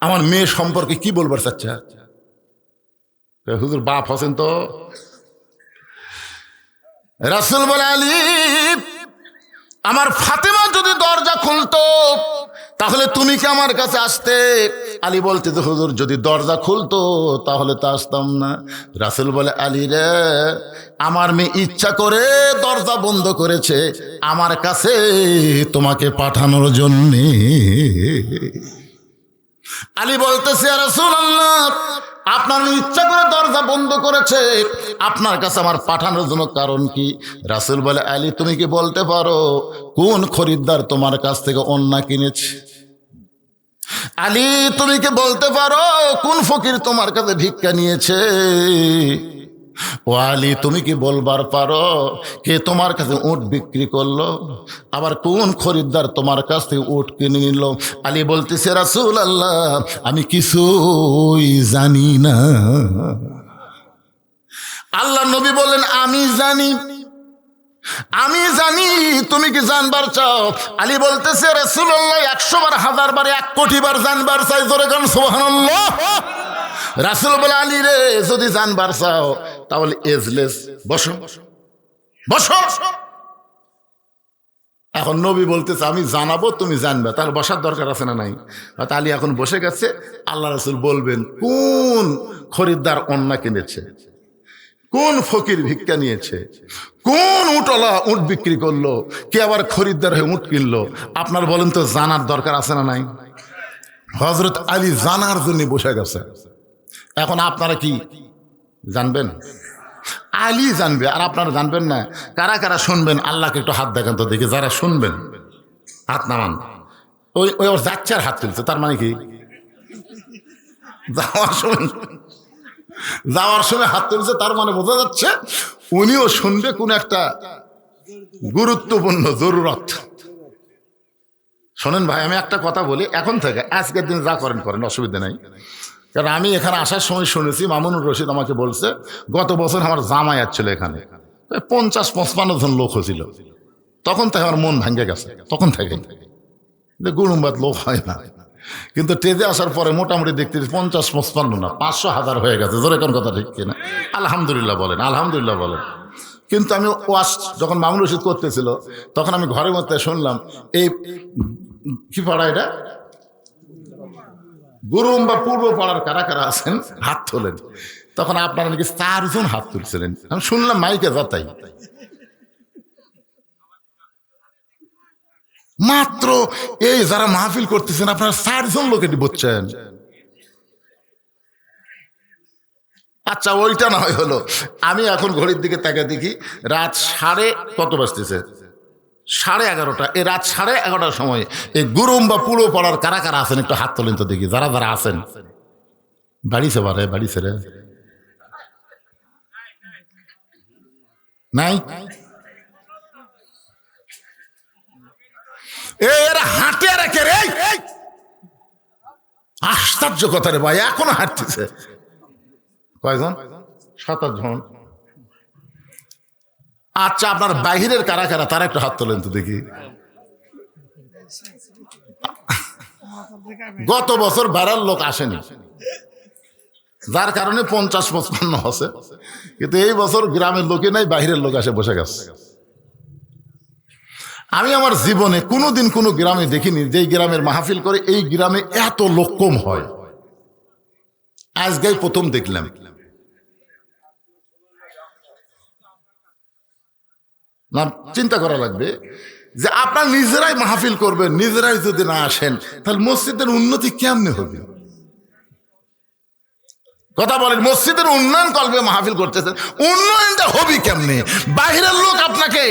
আমার মেয়ে সম্পর্কে কি বলবার চাচ্ছা? হুজুর বাপ হচ্ছেন তো। রাসূল বলে আলী আমার ফাতেমা যদি দরজা খুলতো তাহলে তুমি কি আমার কাছে আসতে? আলী বলতে তো হুজুর যদি দরজা খুলতো তাহলে তো আসতাম না। রাসূল বলে আলী রে, আমার মেয়ে ইচ্ছা করে দরজা বন্ধ করেছে আমার কাছে তোমাকে পাঠানোর জন্যে। আলী বলতেছে ইয়া রাসূলুল্লাহ, আপনার ইচ্ছা করে দরজা বন্ধ করেছে, আপনার কাছে আমার পাঠানোর জন্য কারণ কি? রাসূল বলে আলী তুমি কি বলতে পারো কোন খরিদ্দার তোমার কাছ থেকে অন্না কিনেছে? আলী তুমি কি বলতে পারো কোন ফকির তোমার কাছে ভিক্ষা নিয়েছে? ও আলী তুমি কি বলবার পারো কে তোমার কাছে উট বিক্রি করলো? আবার কোন খরিদ্দার তোমার কাছ থেকে উট কিনে নিল? আলী বলতেছে রাসূলুল্লাহ আমি কিছুই জানি না। আল্লাহ নবী বললেন আমি জানি, আমি জানি। তুমি কি জানবার চাও? আলী বলতেছে রাসূলুল্লাহ 100 বার 1000 বার 1 কোটি বার জানবার চাই। জোরে গান সুবহানাল্লাহ। রাসূল বলে আলী রে যদি জানবার চাও তাহলে এজলেস বসো বসো। এখন নবী বলতেছে আমি জানাবো তুমি জানবে, তার বসার দরকার আছে না নাই? আলী এখন বসে গেছে। আল্লাহ রাসূল বলবেন কোন খরিদ্দার অন্না কিনেছে, কোন ফকির ভিক্ষা নিয়েছে, কোন উটওয়ালা উট বিক্রি করলো, কে আবার খরিদ্দার হয়ে উট কিনলো। আপনার বলেন তো জানার দরকার আছে না নাই? হযরত আলী জানার জন্য বসে গেছে। এখন আপনারা কি জানবেন? আলী জানবে আর আপনারা জানবেন না। কারা কারা শুনবেন আল্লাহকে একটু হাত দেখান তো দেখি। যারা শুনবেন হাত নামান। ওই ওই ওর যাচ্ছে আর হাত তুলছে, তার মানে কি যাওয়ার সময় হাত তুলছে, তার মানে বোঝা যাচ্ছে উনিও শুনবে কোন একটা গুরুত্বপূর্ণ জরুরত। শোনেন ভাই আমি একটা কথা বলি, এখন থেকে আজকের দিন যা করেন করেন, অসুবিধা নাই। কারণ আমি এখানে আসার সময় শুনেছি মামুনুর রশিদ আমাকে বলছে গত বছর আমার জামাই আসছিল এখানে, 50-55 জন লোক হয়েছিল। তখন থেকে আমার মন ভাঙ্গে গেছে, তখন থেকে গুরুম্বাদ লোক হয় না। কিন্তু টেজে আসার পরে মোটামুটি দেখতে 50-55 না 500-1000 হয়ে গেছে। জোরে কোন কথা ঠিক কিনা? আলহামদুলিল্লাহ বলেন, আলহামদুলিল্লাহ বলেন। কিন্তু আমি ওয়াজ যখন মামুনুর রশিদ করতেছিল তখন আমি ঘরের মধ্যে শুনলাম এই কি পাড়া এটা গুরুম বা পূর্ব পাড়ার কারা কারা আছেন হাত তোলেন। তখন আপনারা নাকি 4 জন হাত তুলছিলেন। আমি শুনলাম মাইকে যাতাই মাত্র এই যারা মাহফিল করতেছেন আপনারা 4 জন লোকে বলছেন। আচ্ছা ওইটা না হয় হলো। আমি এখন ঘড়ির দিকে তাকে দেখি রাত কত বাজতেছে 11:30। এই রাত 11:30টার সময় এই গুরুম বা পুরো পাড়ার কারা কারা আছেন একটু হাত তোলেন তো দেখি। যারা যারা আছেন বাড়িছে বারে বাড়িছে রে নাই এরা হাঁটে রেখে রে। আশ্চর্য কথা রে ভাই, এখনো হাঁটতেছে। কয়জন? 7-8 জন। আচ্ছা আপনার বাহিরের কারা কারা তারা একটু হাত তোলেন তো দেখি। গত বছর বাড়ার লোক আসেনি, যার কারণে 50-55 আছে। কিন্তু এই বছর গ্রামের লোকে নাই, বাহিরের লোক আসে বসে গেছে। আমি আমার জীবনে কোনোদিন কোনো গ্রামে দেখিনি যে গ্রামের মাহফিল করে এই গ্রামে এত লোক কম হয়। আজকেই প্রথম দেখলাম। না চিন্তা করা লাগবে যে আপনার নিজেরাই মাহফিল করবেন, নিজেরাই যদি না আসেন তাহলে মসজিদের উন্নতি কেমনে হবে? কথা বলেন, মসজিদের উন্নয়ন করবে মাহফিল করতেছেন, উন্নয়নটা হবে কেমনে? বাইরের লোক আপনাকে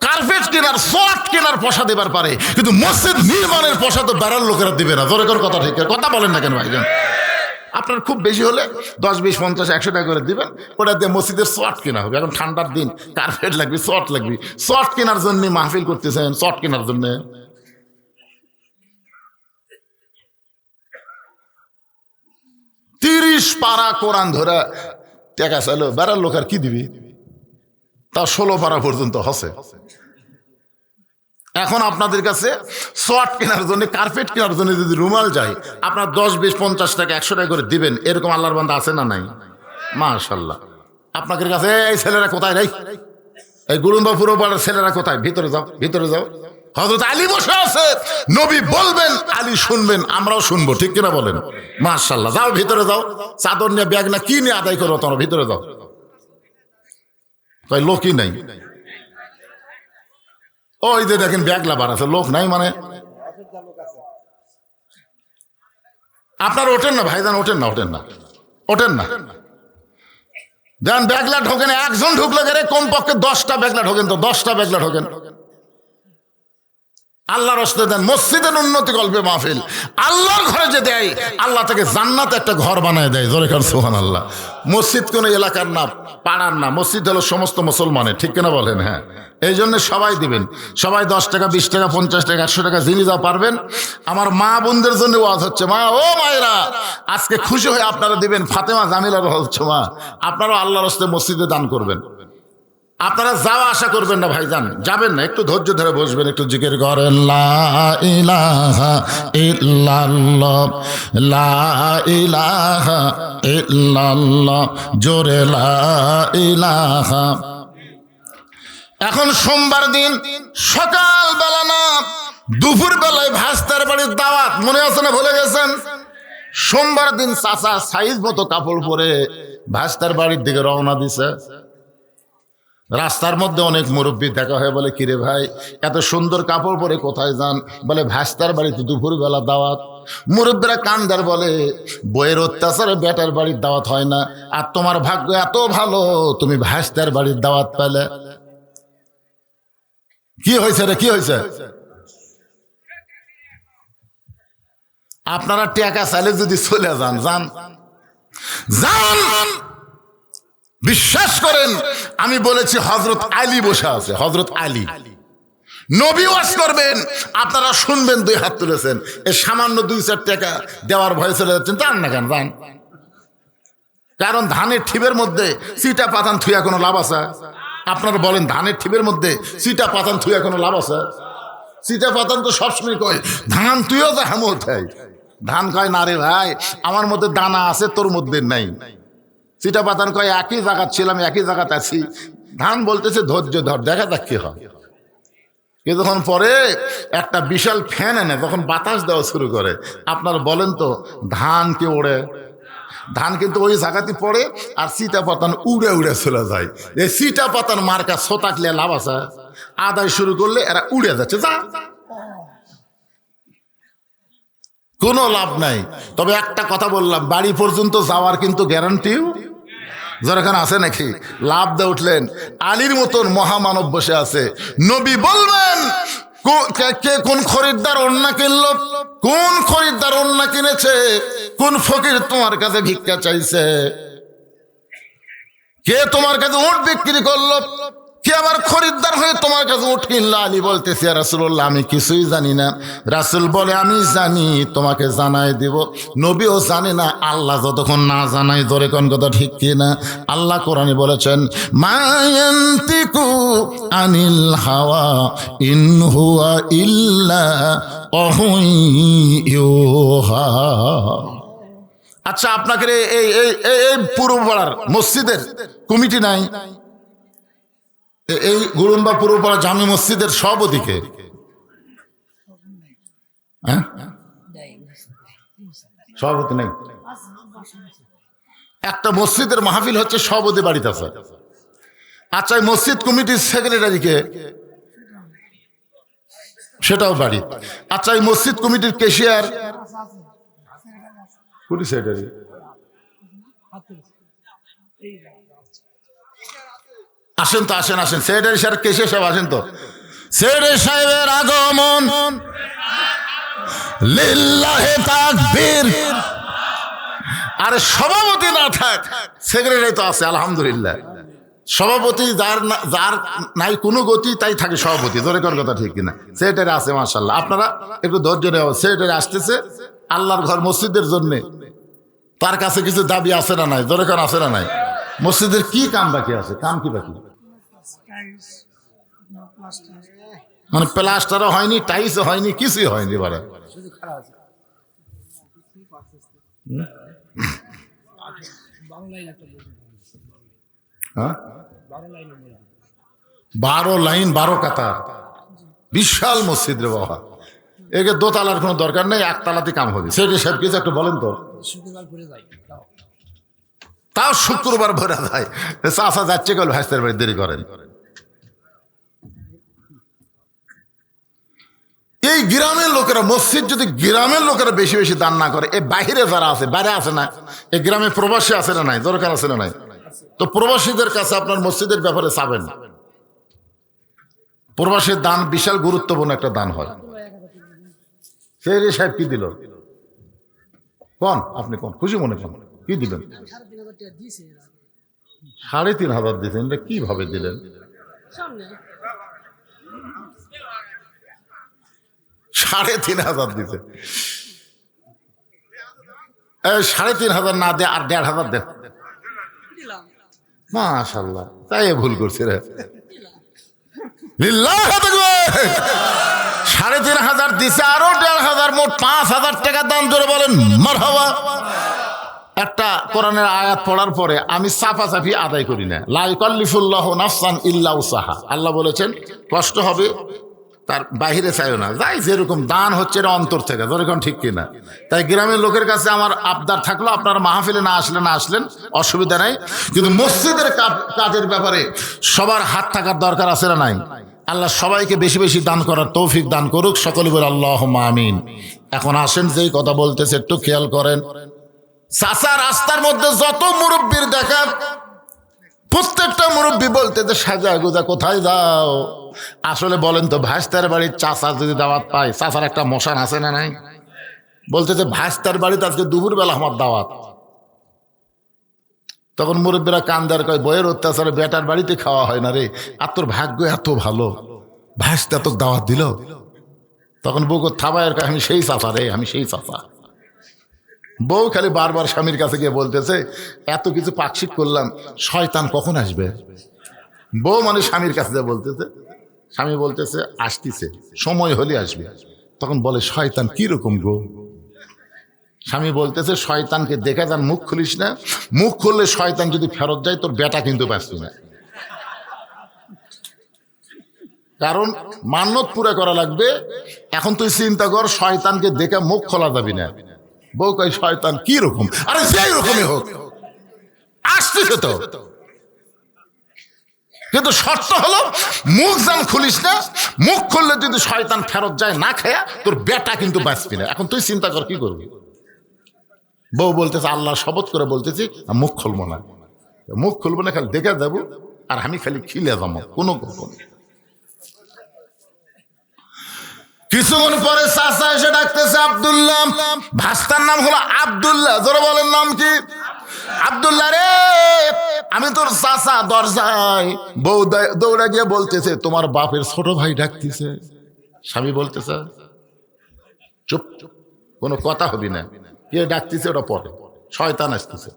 কার্পেট কেনার শর্ট কেনার পয়সা দেবার পারে, কিন্তু মসজিদ নির্মাণের পয়সা তো বেড়ার লোকেরা দিবে না। জোরে করে কথা ঠিক কথা বলেন না কেন ভাইজান? আপনার খুব বেশি হলে 10, 20, 50, 100 টাকা করে দিবেন, ওটা দিয়ে মসজিদের শর্ট কেনা হবে। এখন ঠান্ডার দিন কার্পেট লাগবে, শর্ট লাগবে। শর্ট কেনার জন্য মাহফিল করতেছেন, শর্ট কেনার জন্য। 30 পারা কোরআন ধরা টাকা চাইলো, বেড়ার লোক আর কি দিবি? তা 16 পারা পর্যন্ত হসে। এখন আপনাদের কাছে শর্ট কেনার জন্য, কার্পেট কেনার জন্য যদি রুমাল যায় আপনার 10, 20, 50 টাকা 100 টাকা করে দিবেন, এরকম আল্লাহর বান্দা আছে না নাই? মাশাআল্লাহ। আপনাদের কাছে এই ছেলেরা কোথায় রে? এই গুরুম্বা পুরো পাড়ার ছেলেরা কোথায়? ভিতরে যাও, ভিতরে যাও। হযরত আলী বসে আছে, নবী বলবেন, আলী শুনবেন, আমরাও শুনবো, ঠিক কিনা বলেন? মাশাআল্লাহ। যাও ভিতরে যাও, চাদর নিয়ে ব্যাগ না কি নিয়ে আদায় করো, তোমরা ভিতরে যাও। তাই লোকই নাই, ওই যে দেখেন ব্যাগলা বার আছে, লোক নাই মানে। আপনার ওঠেন না ভাইজান, ওঠেন না, ওঠেন না, ওঠেন না। দেন ব্যাগলা ঢোকেন, একজন ঢুকলে গেলে কমপক্ষে 10টা ব্যাগলা ঢোকেন, তো 10টা ব্যাগলা ঢোকেন। আল্লাহর রাস্তায় দেন, মসজিদের উন্নতি কল্পে মাহফিল। আল্লাহর ঘরে যে দেয়, আল্লাহ থেকে জান্নাত একটা ঘর বানায় দেয়। জোরে কার সুবহানাল্লাহ। মসজিদ কোনো এলাকার না, পাড়ার না, মসজিদ হলো সমস্ত মুসলমানের, ঠিক কিনা বলেন? হ্যাঁ, এই জন্য সবাই দিবেন, সবাই 10 টাকা, 20 টাকা, 50 টাকা, 100 টাকা, যিনি যা পারবেন। আমার মা বোনদের জন্য ওয়াজ হচ্ছে, মা ও মায়েরা আজকে খুশি হয়ে আপনারা দিবেন। ফাতেমা জামিলার হচ্ছে মা, আপনারাও আল্লাহর রাস্তায় মসজিদে দান করবেন। আপনারা যাওয়া আশা করবেন না ভাইজান, যাবেন না, একটু ধৈর্য ধরে বসবেন, একটু জিকির করেন, লা ইলাহা ইল্লাল্লাহ, লা ইলাহা ইল্লাল্লাহ, জোরে লা ইলাহা। এখন সোমবার দিন সকাল বেলা না দুপুর বেলায় ভাস্তার বাড়ির দাওয়াত, মনে আছে না ভুলে গেছেন? সোমবার দিন চাচা সাইজ মতো কাপড় পরে ভাস্তার বাড়ির দিকে রওনা দিছে। রাস্তার মধ্যে অনেক মুরব্বী দেখা হয়, বলে কিরে ভাই এত সুন্দর কাপড় পরে কোথায় যান? বলে ভাস্তার বাড়িতে দুপুরবেলা দাওয়াত। মুরব্বীরা কান্দার বলে, বইয়ের অত্যাচারে বেটার বাড়ির দাওয়াত হয় না, আর তোমার ভাগ্য এত ভালো তুমি ভাস্তার বাড়ির দাওয়াত পেলে। কি হয়েছে রে, কি হয়েছে? আপনারা টাকা চাইলে যদি চলে যান, যান যান, বিশ্বাস করেন আমি বলেছি হযরত আলী বসে আছে, হযরত আলী নবী ওয়াজ করবেন, আপনারা শুনবেন, 2 হাত তুলেছেন, এই সামান্য 2-4 টাকা দেওয়ার ভয়ে চলে যাচ্ছেন। যান না কেন, যান। কারণ ধানের ঠিবের মধ্যে চিটা পাতান থুয়া কোনো লাভ আছে? আপনারা বলেন, ধানের ঠিবের মধ্যে চিটা পাতান থুয়া কোনো লাভ আছে? চিটা পাতান তো সবসময় কয় ধান তুইও যা হামো খাই, ধান কয় না রে ভাই, আমার মধ্যে দানা আছে, তোর মধ্যে নাই। চিটা পাতান কয় একই জায়গা ছিলাম, একই জায়গাতে আছি। ধান বলতেছে ধৈর্য ধর, দেখা যাক কি হয়। যখন পরে একটা বিশাল ফ্যান এনে যখন বাতাস দেওয়া শুরু করে, আপনারা বলেন তো ধান কে ওড়ে? ধান কিন্তু ওই জায়গাতে পড়ে, আর চিটা পাতান উড়ে উড়ে চলে যায়। এই চিটা পাতান মার্কা ছতাকলে লাভ আছে? আদায় শুরু করলে এরা উড়ে যাচ্ছে, যা কোনো লাভ নাই। তবে একটা কথা বললাম, বাড়ি পর্যন্ত যাওয়ার কিন্তু গ্যারান্টিও যেখানে আছে নাকি? লাভ দিয়ে উঠলেন, আলীর মতন মহামানব বসে আছে। নবী বলবেন, কে কোন খরিদ্দার ওন্না কিনলো, কোন খরিদ্দার ওন্না কিনেছে, কোন ফকির তোমার কাছে ভিক্ষা চাইছে, কে তোমার কাছে উট বিক্রি করলো, কে আবার খরিদ্দার হয়ে তোমার কাছে উট কিনলো? আলী বলতেছে, ইয়া রাসূলুল্লাহ আমি কিছুই জানি না। রাসূল বলে, আমি জানি, তোমাকে জানাই দিব। নবীও জানে না, আল্লাহ যতক্ষণ না জানাই। ধরে কোন কথা ঠিক কিনা? আল্লাহ কোরআনে বলেছেন, মা ইয়ানতিকু আনিল হাওয়া ইন হুয়া ইল্লা ওয়াহুন ইউহা। আচ্ছা, আপনাকে এই এই এই পূর্ব পাড়ার মসজিদের কমিটি নাই? এই গুরুম্বা পূর্বপাড়া জামি মসজিদের সভাপতিকে? হ্যাঁ, সভাপতি নেই। একটা মসজিদের মাহফিল হচ্ছে, সভাপতি বাড়িতে আছে। আচ্ছা, এই মসজিদ কমিটির সেক্রেটারিকে? সেটাও বাড়ি। আচ্ছা, এই মসজিদ কমিটির ক্যাশিয়ার? সেক্রেটারি আসেন তো, আসেন আসেন, সেক্রেটারি সাহেব, কেশিয়ার সাহেব আসেন তো। সেক্রেটারি সাহেবের আগমন, লিল্লাহে তাকবীর। আরে সভাপতি না থাক, সেক্রেটারি তো আছে, আলহামদুলিল্লাহ। সভাপতি যার নাই কোনো গতি, তাই থাকে সভাপতি। ধরে কোন কথা ঠিক কিনা? সেক্রেটারি আছে, মাশাআল্লাহ। আপনারা একটু ধৈর্য নেওয়া। সেক্রেটারি আসতেছে আল্লাহর ঘর মসজিদের জন্য, তার কাছে কিছু দাবি আছে না নাই? ধরে কোন আছে না নাই? মসজিদের কি কাম বাকি আছে? কাম কি বাকি? মানে প্লাস্টারও হয়নি, টাইলসও হয়নি, কিছুই হয়নি। বারে হ্যাঁ, 12 লাইন 12 কাতার, বিশাল মসজিদ রে বাবা, একে দোতলার কোনো দরকার নেই, একতলাতে কাম হবে। সেটি সব কিছু একটু বলেন তো। তাও শুক্রবার ভরে যায়, চাষা যাচ্ছে কল ভাইস্তের বাড়ি দেরি করেন। এই গ্রামের লোকেরা, মসজিদ যদি গ্রামের লোকেরা বেশি বেশি দান না করে, এ বাহিরে যারা আছে, বাইরে আছে না, এই গ্রামে প্রবাসী আছে না নাই, দরকার আছে না নাই, তো প্রবাসীদের কাছে আপনার মসজিদের ব্যাপারে চাবেন। প্রবাসীর দান বিশাল গুরুত্বপূর্ণ একটা দান হয়। সেই সাহেব কি দিল কোন, আপনি কোন খুশি মনে কোন কি দিবেন? 3,500 দিয়েছেন, এটা কিভাবে দিলেন? 3,500 দিতে, 3,500 না দে আর 1,500 দেন। মাশাআল্লাহ, তাই ভুল করছে রে। 3,500 দিছে, আরো 1,500, মোট 5,000 টাকা দান। জোরে বলেন মারহাবা। একটা কোরআনের আয়াত পড়ার পরে আমি চাপাচাপি আদায় করি না। লা ইউকাল্লিফুল্লাহু নাফসান ইল্লা উসাহা। আল্লাহ বলেছেন কষ্ট হবে, তার বাহিরে চাইও না, যাই যেরকম দান হচ্ছে এটা অন্তর থেকে, যেরকম ঠিক কিনা। তাই গ্রামের লোকের কাছে আমার আবদার থাকলো, আপনারা মাহফিলে না আসলেন অসুবিধা নাই, কিন্তু মসজিদের কাজের ব্যাপারে সবার হাত থাকার দরকার আছে না নাই? আল্লাহ সবাইকে বেশি বেশি দান করার তৌফিক দান করুক, সকলে বলে আল্লাহুম্মা আমিন। এখন আসেন, যেই কথা বলতেছে একটু খেয়াল করেন। চাচা রাস্তার মধ্যে যত মুরব্বীর দেখা, প্রত্যেকটা মুরব্বী বলতে যে সাজা গুজা কোথায় যাও? আসলে বলেন তো, ভাস্তার বাড়ির চাচা যদি দাওয়াত পায়, চাচার একটা মশান আছে না নাই? বলতে যে ভাস্তার বাড়িতে আজকে দুপুরবেলা আমার দাওয়াত। তখন মুরব্বীরা কান্দার কয়, বইয়ের অত্যাচারে বেটার বাড়িতে খাওয়া হয় না রে, আর তোর ভাগ্য এত ভালো, ভাস্তা তোকে দাওয়াত দিল। তখন বউ থাবায়ের কয়, আমি সেই চাচা রে, আমি সেই চাচা। বউ খালি বারবার স্বামীর কাছে গিয়ে বলতেছে, এত কিছু পাকশিক করলাম, শয়তান কখন আসবে? বউ মানে স্বামীর কাছে যা বলতেছে, স্বামী বলতেছে আসতেছে, সময় হলে আসবে। তখন বলে, শয়তান কি রকম গো? স্বামী বলতেছে, শয়তানকে দেখে যান, মুখ খুলিস না, মুখ খুললে শয়তান যদি ফেরত যায় তোর বেটা কিন্তু ব্যস্ত না, কারণ মান্যত পুরা করা লাগবে। এখন তুই চিন্তা কর, শয়তানকে দেখে মুখ খোলা যাবি না। বউ কয়, শয়তান কি রকম? আরে যেই রকমই হোক, আসতেছে তো, কিন্তু শর্ত হলো মুখ যেন খুলিস না, মুখ খুললে যদি শয়তান ফেরত যায় না খায়া, তোর বেটা কিন্তু বাঁচবি না। এখন তুই চিন্তা কর কি করবি? বউ বলতেছে, আল্লাহ শপথ করে বলতেছি মুখ খুলবো না, মুখ খুলবো না, খালি দেখে যাবো, আর আমি খালি খিলে যাবো কোনো কখন। কিছুক্ষণ পরে চাচা এসে ডাকতেছে আব্দুল্লাহ, ভাস্তার নাম হলো আব্দুল্লাহ। জোরে বলেন নাম কি? আব্দুল্লাহ রে, আমি তোর চাচা দরজায়। বউ দৌড়া গিয়ে বলতেছে, তোমার বাপের ছোট ভাই ডাকতেছে। স্বামী বলতেছে, চুপ, কোনো কথা হবি না, কে ডাকতেছে ওটা পরে, শয়তান আসতেছে।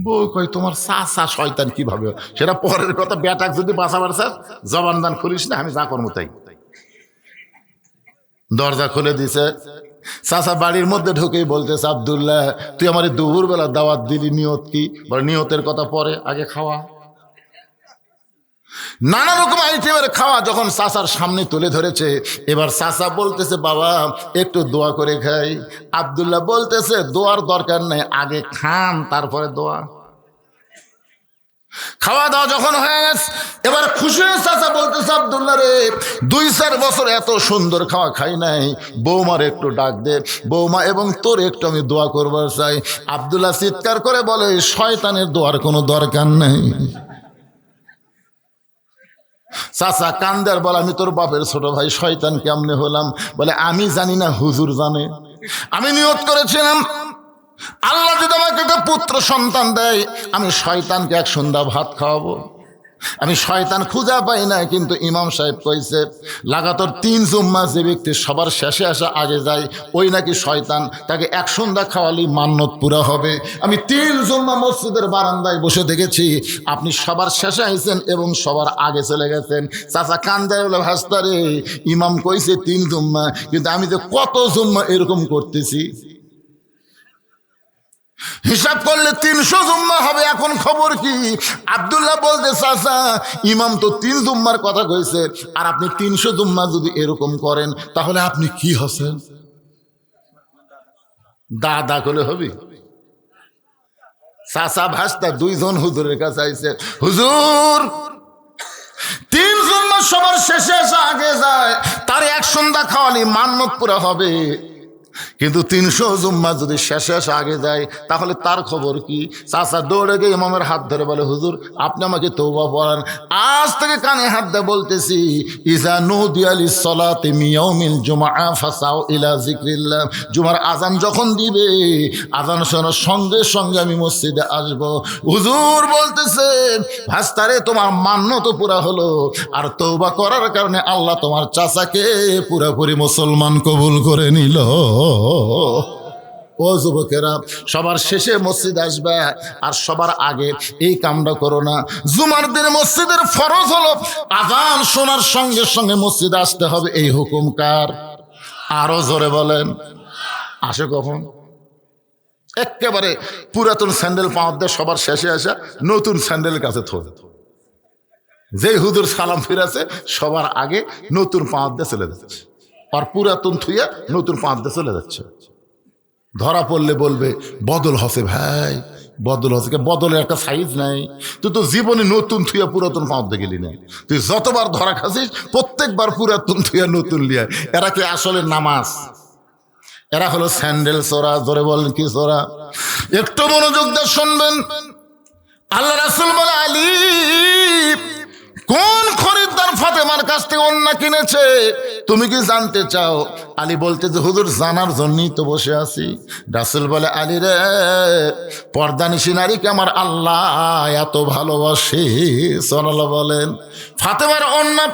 বউ কয়, তোমার চাচা শয়তান কিভাবে? সেটা পরের কথা, বেটাক যদি বাঁচাবার চাস জবান দান খুলিস না, আমি যা করবো তাই। দরজা খুলে দিছে, চাচা বাড়ির মধ্যে ঢুকেই বলতেছে, আব্দুল্লাহ তুই আমার দুপুর বেলা দাওয়াত দিলি, নিয়ত কি? বলে, নিয়তের কথা পরে, আগে খাওয়া। নানা রকম আইটেমের খাওয়া যখন চাচার সামনে তুলে ধরেছে, এবার চাচা বলতেছে, বাবা একটু দোয়া করে খাই। আব্দুল্লাহ বলতেছে, দোয়ার দরকার নেই, আগে খান তারপরে দোয়া। খাওয়া দাওয়া যখন হয়ে গেছে, এবার খুশি হয়ে চাচা বলতেছে, আব্দুল্লাহ রে, 2-4 বছর এত সুন্দর খাওয়া খাই নাই, বৌমার একটু ডাক দে, বৌমা এবং তোর একটু আমি দোয়া করবার চাই। আব্দুল্লাহ চিৎকার করে বলে, শয়তানের দোয়ার কোনো দরকার নেই। চাচা কান্দার বলে, আমি তোর বাপের ছোট ভাই, শয়তান কেমনে হলাম? বলে, আমি জানি না, হুজুর জানে। আমি নিয়ত করেছিলাম, আল্লাহ যদি আমাকে একটা পুত্র সন্তান দেয়, আমি শয়তানকে এক সন্ধ্যা ভাত খাওয়াবো। আমি শয়তান খুঁজা পাই না, কিন্তু ইমাম সাহেব কইছে লাগাতার 3 জুম্মা যে ব্যক্তি সবার শেষে আসা আগে যায়, ওই নাকি শয়তান, তাকে এক সন্ধ্যা খাওয়ালেই মান্যত পুরা হবে। আমি 3 জুম্মা মসজিদের বারান্দায় বসে দেখেছি, আপনি সবার শেষে আইছেন এবং সবার আগে চলে গেছেন। চাচা কান্দায় হলো, ভাস্তারে ইমাম কইছে 3 জুম্মা, কিন্তু আমি তো কত জুম্মা এরকম করতেছি, হিসাব করলে 300 জুম্মা হবে। এখন এখন খবর কি? আব্দুল্লাহ বলতে চাচা ইমাম তো 3 জুম্মার কথা কইছে, আর আপনি 300 জুম্মা যদি এরকম করেন তাহলে আপনি কি হচ্ছেন? দাদা করলে হবে? চাচা ভাস্তা 2 জন হুজুরের কাছে আইছে, হুজুর 3 জুম্মা সবার শেষে এসে আগে যায়, তার 1 সন্ধ্যা খাওয়ালি মান্নত পুরা হবে, কিন্তু 300 জুম্মা যদি শেষে এসে আগে যায় তাহলে তার খবর কি? চাচা দৌড়ে গিয়ে ইমামের হাত ধরে বলে, হুজুর আপনি আমাকে তওবা পড়ান, আজ থেকে কানে হাত দিয়ে বলতেছি, ইজা নুদিয়া লিস-সালাতি মিন ইয়াউমিল জুমআ ফাসাউ ইলা যিকরিল্লাহ, জুমার আজান যখন দিবে আজান শোনার সঙ্গে সঙ্গে আমি মসজিদে আসব। হুজুর বলতেছে, ভাস্তারে তোমার মান্যত পুরা হলো, আর তওবা করার কারণে আল্লাহ তোমার চাচাকে পুরোপুরি মুসলমান কবুল করে নিল। ও যুবকেরা, সবার শেষে মসজিদ আসবে আর সবার আগে এই কামটা করো না। জুমার দিনে মসজিদের ফরজ হলো আজান শোনার সঙ্গে সঙ্গে মসজিদে আসতে হবে, এই হুকুম কার? আরো জোরে বলেন, আসে কখন? একেবারে পুরাতন স্যান্ডেল পাওয়া দিয়ে সবার শেষে আসা নতুন স্যান্ডেলের কাছে থোড়, যেই হুজুর সালাম ফিরেছে সবার আগে নতুন পাওয়া দিয়ে চলে যাচ্ছে, আর পুরাতন থুইয়া নতুন পাঁচ দিয়ে চলে যাচ্ছে। ধরা পড়লে বলবে বদল হসে ভাই, বদল হসে। বদলের একটা সাইজ নাই, তুই তো জীবনে নতুন থুইয়া পুরাতন পাঁচ দিয়ে গেলি না। তুই যতবার ধরা খাসিস প্রত্যেকবার পুরাতন থুইয়া নতুন লিয়া। এরা কি আসলে নামাজ? এরা হলো স্যান্ডেল চোরা। ধরে বলেন কি চোরা? একটু মনোযোগ দিয়ে শুনবেন। আল্লাহ রাসূল বলে, আলী কোন খরিদ্দার ফাতেমার কাছ থেকে ওন্না কিনেছে তুমি কি জানতে চাও? আলী বলতে যে হুজুর জানার জন্যই তো বসে আছি। রাসূল বলে, আলী রে, পর্দানিশী নারীকে আমার আল্লাহ এত ভালোবাসে। সুবহানাল্লাহ বলেন। ফাতেমার ওন্না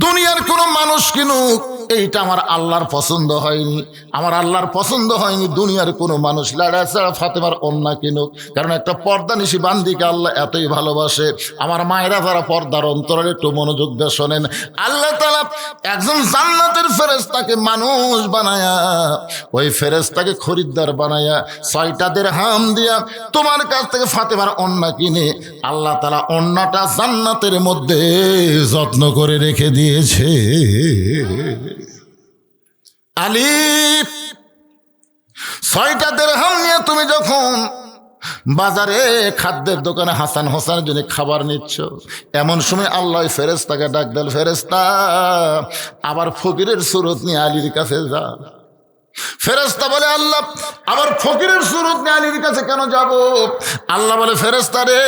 দুনিয়ার কোনো মানুষ কিনুক, এইটা আমার আল্লাহর পছন্দ হয়নি। আমার আল্লাহর পছন্দ হয়নি দুনিয়ার কোনো মানুষ লাড়া ছাড়া ফাতেমার ওন্না কিনুক, কারণ একটা পর্দানিশী বান্দিকে আল্লাহ এতই ভালোবাসে। আমার মায়েরা যারা পর্দার অন্তরের একটু মনোযোগ দিয়ে শোনেন, আল্লাহ তাআলা একজন জান্নাতের ফেরেশতাকে মানুষ বানায়া, ওই ফেরেশতাকে খরিদ্দার বানায়া 6টা দিরহাম দিয়া তোমার কাছ থেকে ফাতেমার ওন্না কিনে আল্লাহ তাআলা ওন্নাটা জান্নাতের মধ্যে যত্ন করে রেখে দিয়েছে। আলী 6টা দিরহাম নিয়ে তুমি যখন বাজারে খাদ্যের দোকানে হাসান হোসেনের জন্য খাবার নিচ্ছ, এমন সময় আল্লাহ ফেরেশতাকে ডাক দেন, ফেরেশতা আবার ফকিরের সুরত নিয়ে আলীর কাছে যা। ফেরেশতা বলে, আল্লাহ আবার ফকিরের সুরত নিয়ে আলীর কাছে কেন যাব? আল্লাহ বলে, ফেরেশতা রে,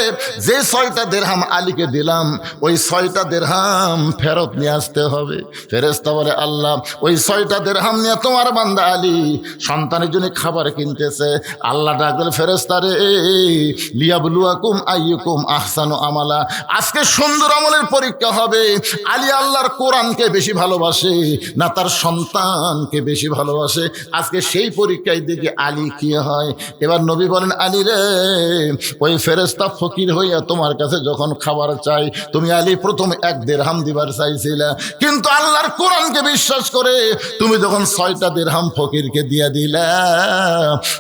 যে 6টা দিরহাম আলীকে দিলাম ওই 6টা দিরহাম ফেরত নিয়ে আসতে হবে। ফেরেশতা বলে, আল্লাহ ওই 6টা দিরহাম নিয়ে তোমার বান্দা আলী সন্তানের জন্য খাবার কিনতেছে। আল্লাহ ডাক দিল, ফেরেশতা রে, লিয়াবলুয়াকুম আইয়ুকুম আহসানু আমালা, আজকে সুন্দর আমলের পরীক্ষা হবে। আলী আল্লাহর কোরআনকে বেশি ভালোবাসে না তার সন্তানকে বেশি ভালোবাসে? আজকে সেই পরীক্ষায় দেখি আলী কি হয়। এবার নবী বলেন, আলী রে, ওই ফেরেশতা ফকির হইয়া তোমার কাছে যখন খাবার চাই, তুমি আলী প্রথম 1 দিরহাম দিবার চাইছিলা, কিন্তু আল্লাহর কোরআনকে বিশ্বাস করে তুমি যখন 6টা দিরহাম ফকিরকে দিয়া দিলা,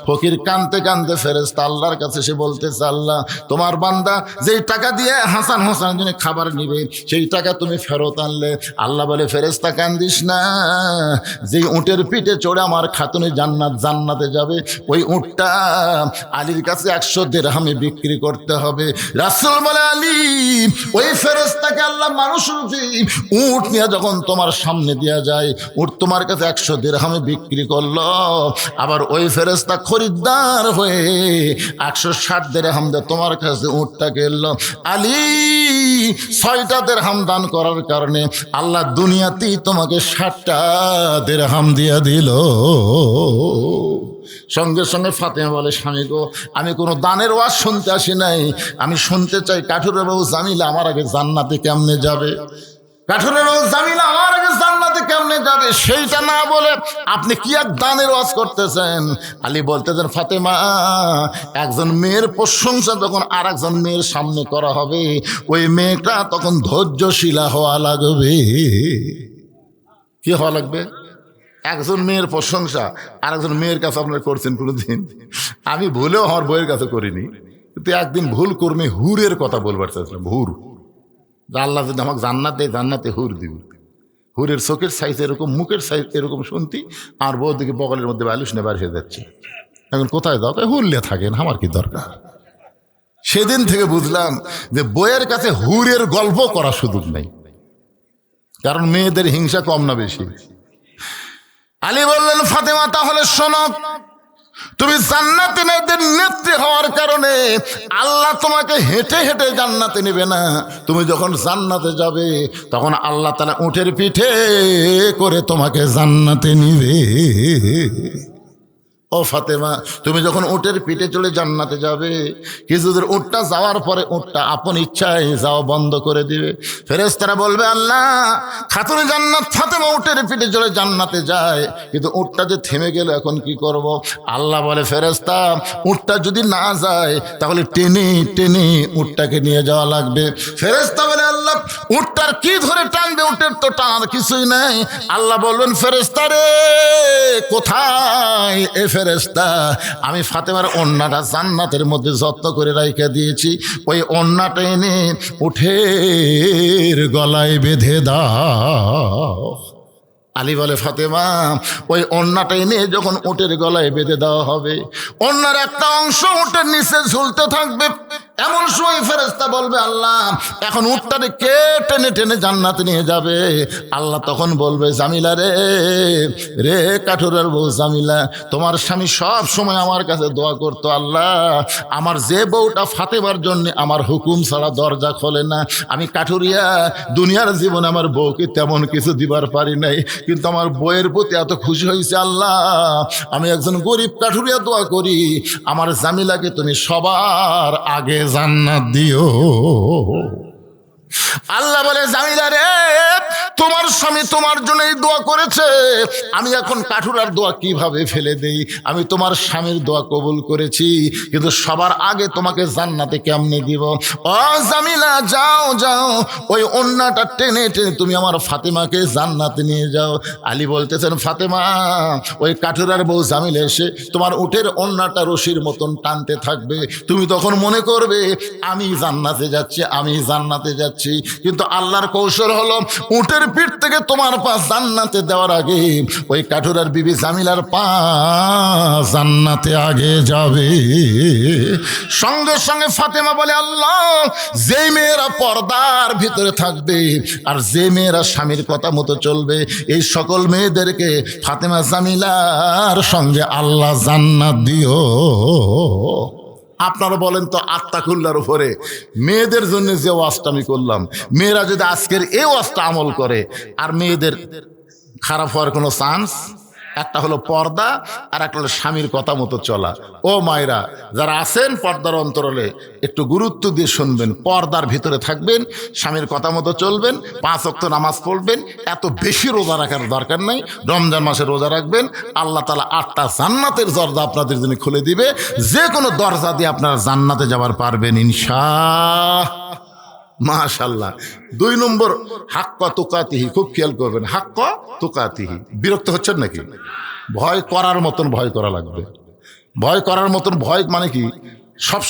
ফকির কানতে কানতে ফেরেশতা আল্লাহর কাছে সে বলতেছে, আল্লাহ তোমার বান্দা যেই টাকা দিয়ে হাসান হোসেনের জন্য খাবার নিবে সেই টাকা তুমি ফেরত আনলে। আল্লাহ বলে, ফেরেশতা কান্দিস না, যেই উটের পিঠে চড়ে আমার খাতুনে জান্নাতে যাবে ওই উটটা আলীর কাছে 100 দিরহামে বিক্রি করতে হবে। রাসূল বলে, আলী ওই ফেরেশতাকে আল্লাহ মানুষ রূপী উট নিয়ে যখন তোমার সামনে দেয়া যায়, উট তোমার কাছে 100 দিরহামে বিক্রি করলো, আবার ওই ফেরেশতা খরিদ্দার হয়ে 160 দিরহাম দিয়ে তোমার কাছে উটটা কিনলো। আলী 6টা দিরহাম দান করার কারণে আল্লাহ দুনিয়াতেই তোমাকে 60টা দিরহাম দিয়া দিল। সঙ্গে সঙ্গে ফাতেমা বলে, স্বামী গো, আমি কোনো দানের ওয়াজ শুনতে আসি নাই, আমি শুনতে চাই কাঠুরের বউ জামিলা আমার আগে জান্নাতে কেমনে যাবে। কাঠুরের বউ জামিলা আমার আগে জান্নাতে কেমনে যাবে সেইটা না বলে আপনি কি এক দানের ওয়াজ করতেছেন? আলী বলতেছেন, ফাতেমা, একজন মেয়ের প্রশংসা যখন আর একজন মেয়ের সামনে করা হবে, ওই মেয়েটা তখন ধৈর্যশীলা হওয়া লাগবে। কি হওয়া লাগবে? একজন মেয়ের প্রশংসা আর একজন মেয়ের কাছে আপনারা করছেন কোনোদিন? আমি ভুলেও আমার বইয়ের কাছে করিনি, কিন্তু একদিন ভুল কর্মে হুরের কথা বলবার চাইছিলাম, হুর। আল্লাহ যদি আমাকে জান্নাত দেয়, জান্নাতে হুর দিবি। হুরের চোখের সাইজ এরকম, মুখের সাইজ এরকম শুনতি, আর বউ দিকে বগলের মধ্যে বালুস নেবার হয়ে যাচ্ছে। এখন কোথায় যাও? হুরলে থাকেন, আমার কি দরকার। সেদিন থেকে বুঝলাম যে বইয়ের কাছে হুরের গল্প করার সুযোগ নেই, কারণ মেয়েদের হিংসা কম না বেশি। আলী বললেন, ফাতেমা তাহলে শোনো, তুমি জান্নাতে নেত্রী হওয়ার কারণে আল্লাহ তোমাকে হেঁটে হেঁটে জান্নাতে নেবে না। তুমি যখন জান্নাতে যাবে তখন আল্লাহ তাআলা উটের পিঠে করে তোমাকে জান্নাতে নিবে। ও ফাতেমা, তুমি যখন উটের পিঠে চলে জান্নাতে যাবে, কিছুদের উটটা যাওয়ার পরে উটটা আপন ইচ্ছায় যাওয়া বন্ধ করে দিবে। ফেরেশতারা বলবে, আল্লাহ, খাতুনে জান্নাত ফাতেমা উটের পিঠে চলে জান্নাতে যায়, কিন্তু উটটা যে থেমে গেল, এখন কি করব? আল্লাহ বলে, ফেরেশতা, উটটা যদি না যায় তাহলে টেনে টেনে উটটাকে নিয়ে যাওয়া লাগবে। ফেরেশতা বলে, আল্লাহ, উটটার কি ধরে টানবে? উটের তো টানার কিছুই নাই। আল্লাহ বলবেন, ফেরেশতা রে, কোথায় এ ফেরেশতা? আমি ফাতেমার ওন্নাটা জান্নাতের মধ্যে যত্ন করে রাইখা দিয়েছি, ওই ওন্নাটা এনে উঠের গলায় বেঁধে দাও। আলী বলে, ফাতেমা, ওই ওন্নাটা এনে যখন উটের গলায় বেঁধে দেওয়া হবে, ওন্নার একটা অংশ উটের নিচে ঝুলতে থাকবে। এমন সময় ফেরেশতা বলবে, আল্লাহ, এখন উটটারে কে টেনে টেনে জান্নাতে নিয়ে যাবে? আল্লাহ তখন বলবে, জামিলা রে, রে কাঠুরের বউ জামিলা, তোমার স্বামী সব সময় আমার কাছে দোয়া করতো, আল্লাহ, আমার যে বউটা ফাতেমার জন্য আমার হুকুম ছাড়া দরজা খোলে না, আমি কাঠুরিয়া দুনিয়ার জীবনে আমার বউকে তেমন কিছু দিবার পারি নাই, কিন্তু আমার বউয়ের প্রতি এত খুশি হয়েছে, আল্লাহ, আমি একজন গরিব কাঠুরিয়া দোয়া করি, আমার জামিলাকে তুমি সবার আগে জান্নাত দিও। আল্লাহ বলে, জামিলা রে, তোমার স্বামী তোমার জন্য এই দোয়া করেছে, আমি এখন কাঠুরার দোয়া কিভাবে ফেলে দেই? আমি তোমার স্বামীর দোয়া কবুল করেছি, কিন্তু সবার আগে তোমাকে জান্নাতে কেমনে দিব? ও জামিলা, যাও যাও, ওই ওন্নাটা টেনে টেনে তুমি আমার ফাতেমাকে জান্নাতে নিয়ে যাও। আলী বলতেছেন, ফাতেমা, ওই কাঠুরার বউ জামিলা এসে তোমার উটের ওন্নাটা রশির মতন টানতে থাকবে, তুমি তখন মনে করবে আমি জান্নাতে যাচ্ছি, আমি জান্নাতে যাচ্ছি। কিন্তু আল্লাহর কৌশল হলো, উটের পিঠ থেকে তোমার পা জান্নাতে দেওয়ার আগে ওই কাঠুরার বিবি জামিলার পা জান্নাতে আগে যাবে। সঙ্গে সঙ্গে ফাতেমা বলে, আল্লাহ, যে মেয়েরা পর্দার ভিতরে থাকবে আর যে মেয়েরা স্বামীর কথা মতো চলবে, এই সকল মেয়েদেরকে ফাতেমা জামিলার সঙ্গে আল্লাহ জান্নাত দিও। আপনারা বলেন তো, আত্তাকুল্লার উপরে মেয়েদের জন্য যে ওয়াজটা আমি করলাম, মেয়েরা যদি আজকের এই ওয়াজটা আমল করে, আর মেয়েদের খারাপ হওয়ার কোনো চান্স? একটা হলো পর্দা, আর একটা হলো স্বামীর কথা মতো চলা। ও মায়েরা যারা আছেন পর্দার অন্তরালে, একটু গুরুত্ব দিয়ে শুনবেন, পর্দার ভিতরে থাকবেন, স্বামীর কথা মতো চলবেন, 5 ওয়াক্ত নামাজ পড়বেন, এত বেশি রোজা রাখার দরকার নাই, রমজান মাসে রোজা রাখবেন, আল্লাহ তাআলা 8টা জান্নাতের দরজা আপনাদের জন্য খুলে দিবে, যে কোনো দরজা দিয়ে আপনারা জান্নাতে যাবার পারবেন ইনশাআল্লাহ। মাশাআল্লাহ। 2 নম্বর, হাক্কা তুকাতিহি, খুব খেয়াল করবেন, হাক্কা তুকাতিহি। বিরক্ত হচ্ছেন নাকি? ভয় করার মতন ভয় করা লাগবে। ভয় করার মতন ভয় মানে কি? সব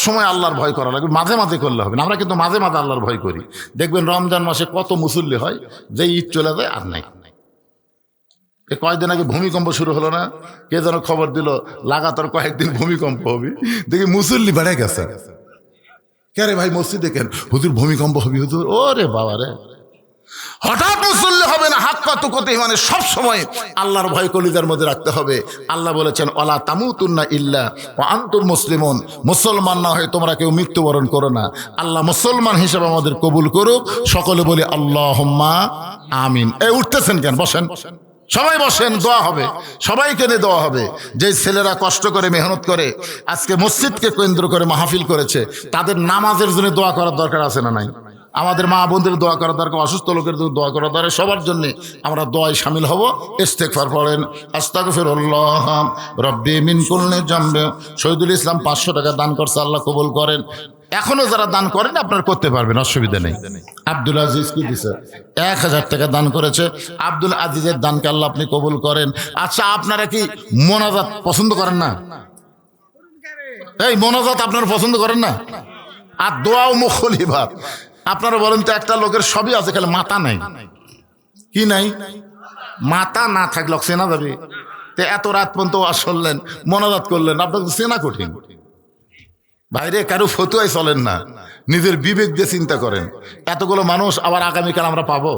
সময় আল্লাহর ভয় করা লাগবে, মাঝে মাঝে করলে হবে না। আমরা কিন্তু মাঝে মাঝে আল্লাহর ভয় করি। দেখবেন রমজান মাসে কত মুসল্লি হয়, যে ঈদ চলে যায় আর নাই। কয়েকদিন আগে ভূমিকম্প শুরু হলো না? কে যেন খবর দিল, লাগাতার কয়েকদিন ভূমিকম্প হবে, দেখি মুসল্লি বেড়ে গেছে। কে রে ভাই, মসজিদে কেন? হুজুর ভূমিকম্প হবে হুজুর। ওরে বাবা রে, হঠাৎ মুসল্লি হবে না, হাক্কা তুকাতিহি মানে সব সময় আল্লাহর ভয় কলিজার মধ্যে রাখতে হবে। আল্লাহ বলেছেন, ওয়ালা তামুতুন্না ইল্লা ওয়া আনতুম মুসলিমুন, মুসলমান না হয়ে তোমরা কেউ মৃত্যুবরণ করো না। আল্লাহ মুসলমান হিসেবে আমাদের কবুল করুক। সকলে বলি আল্লাহুম্মা আমিন। এই উঠতেছেন কেন? বসেন, সবাই বসেন, দোয়া হবে, সবাইকে নিয়ে দোয়া হবে। যে ছেলেরা কষ্ট করে মেহনত করে আজকে মসজিদকে কেন্দ্র করে মাহফিল করেছে, তাদের নামাজের জন্য দোয়া করার দরকার আছে না নাই? আমাদের মা বোনদের দোয়া করার দরকার, অসুস্থ লোকের দোয়া করার দরকার, সবার জন্য আমরা দোয়ায় শামিল হব। ইস্তেগফার পড়েন, আস্তাগফিরুল্লাহ রব্বি মিন কুল্লি জামবি। শহীদুল ইসলাম 500 টাকা দান করছে, আল্লাহ কবুল করেন। এখনো যারা দান করেন আপনারা করতে পারবেন, অসুবিধা নেই। আব্দুল আজিজ কি দিছে? 1000 টাকা দান করেছে। আব্দুল আজিজের দানকে আল্লাহ আপনি কবুল করেন। আচ্ছা, আপনারা কি মোনাজাত পছন্দ করেন না? এই মোনাজাত আপনারা পছন্দ করেন না? আর দোয়া ও মুখল ইবাদ। আপনারা বলেন তো, একটা লোকের সবই আছে, খালি মাথা নাই। কি নাই? মাথা না থাকলে চেনা যাবে? তো এত রাত পর্যন্ত ওয়াজ শুনলেন, মোনাজাত করলেন, আপনাকে চেনা কঠিন। বাইরে কারো ফতুয়াই চলেন না, নিজের বিবেক দিয়ে চিন্তা করেন। এতগুলো মানুষ আবার আগামীকাল আমরা পাবো?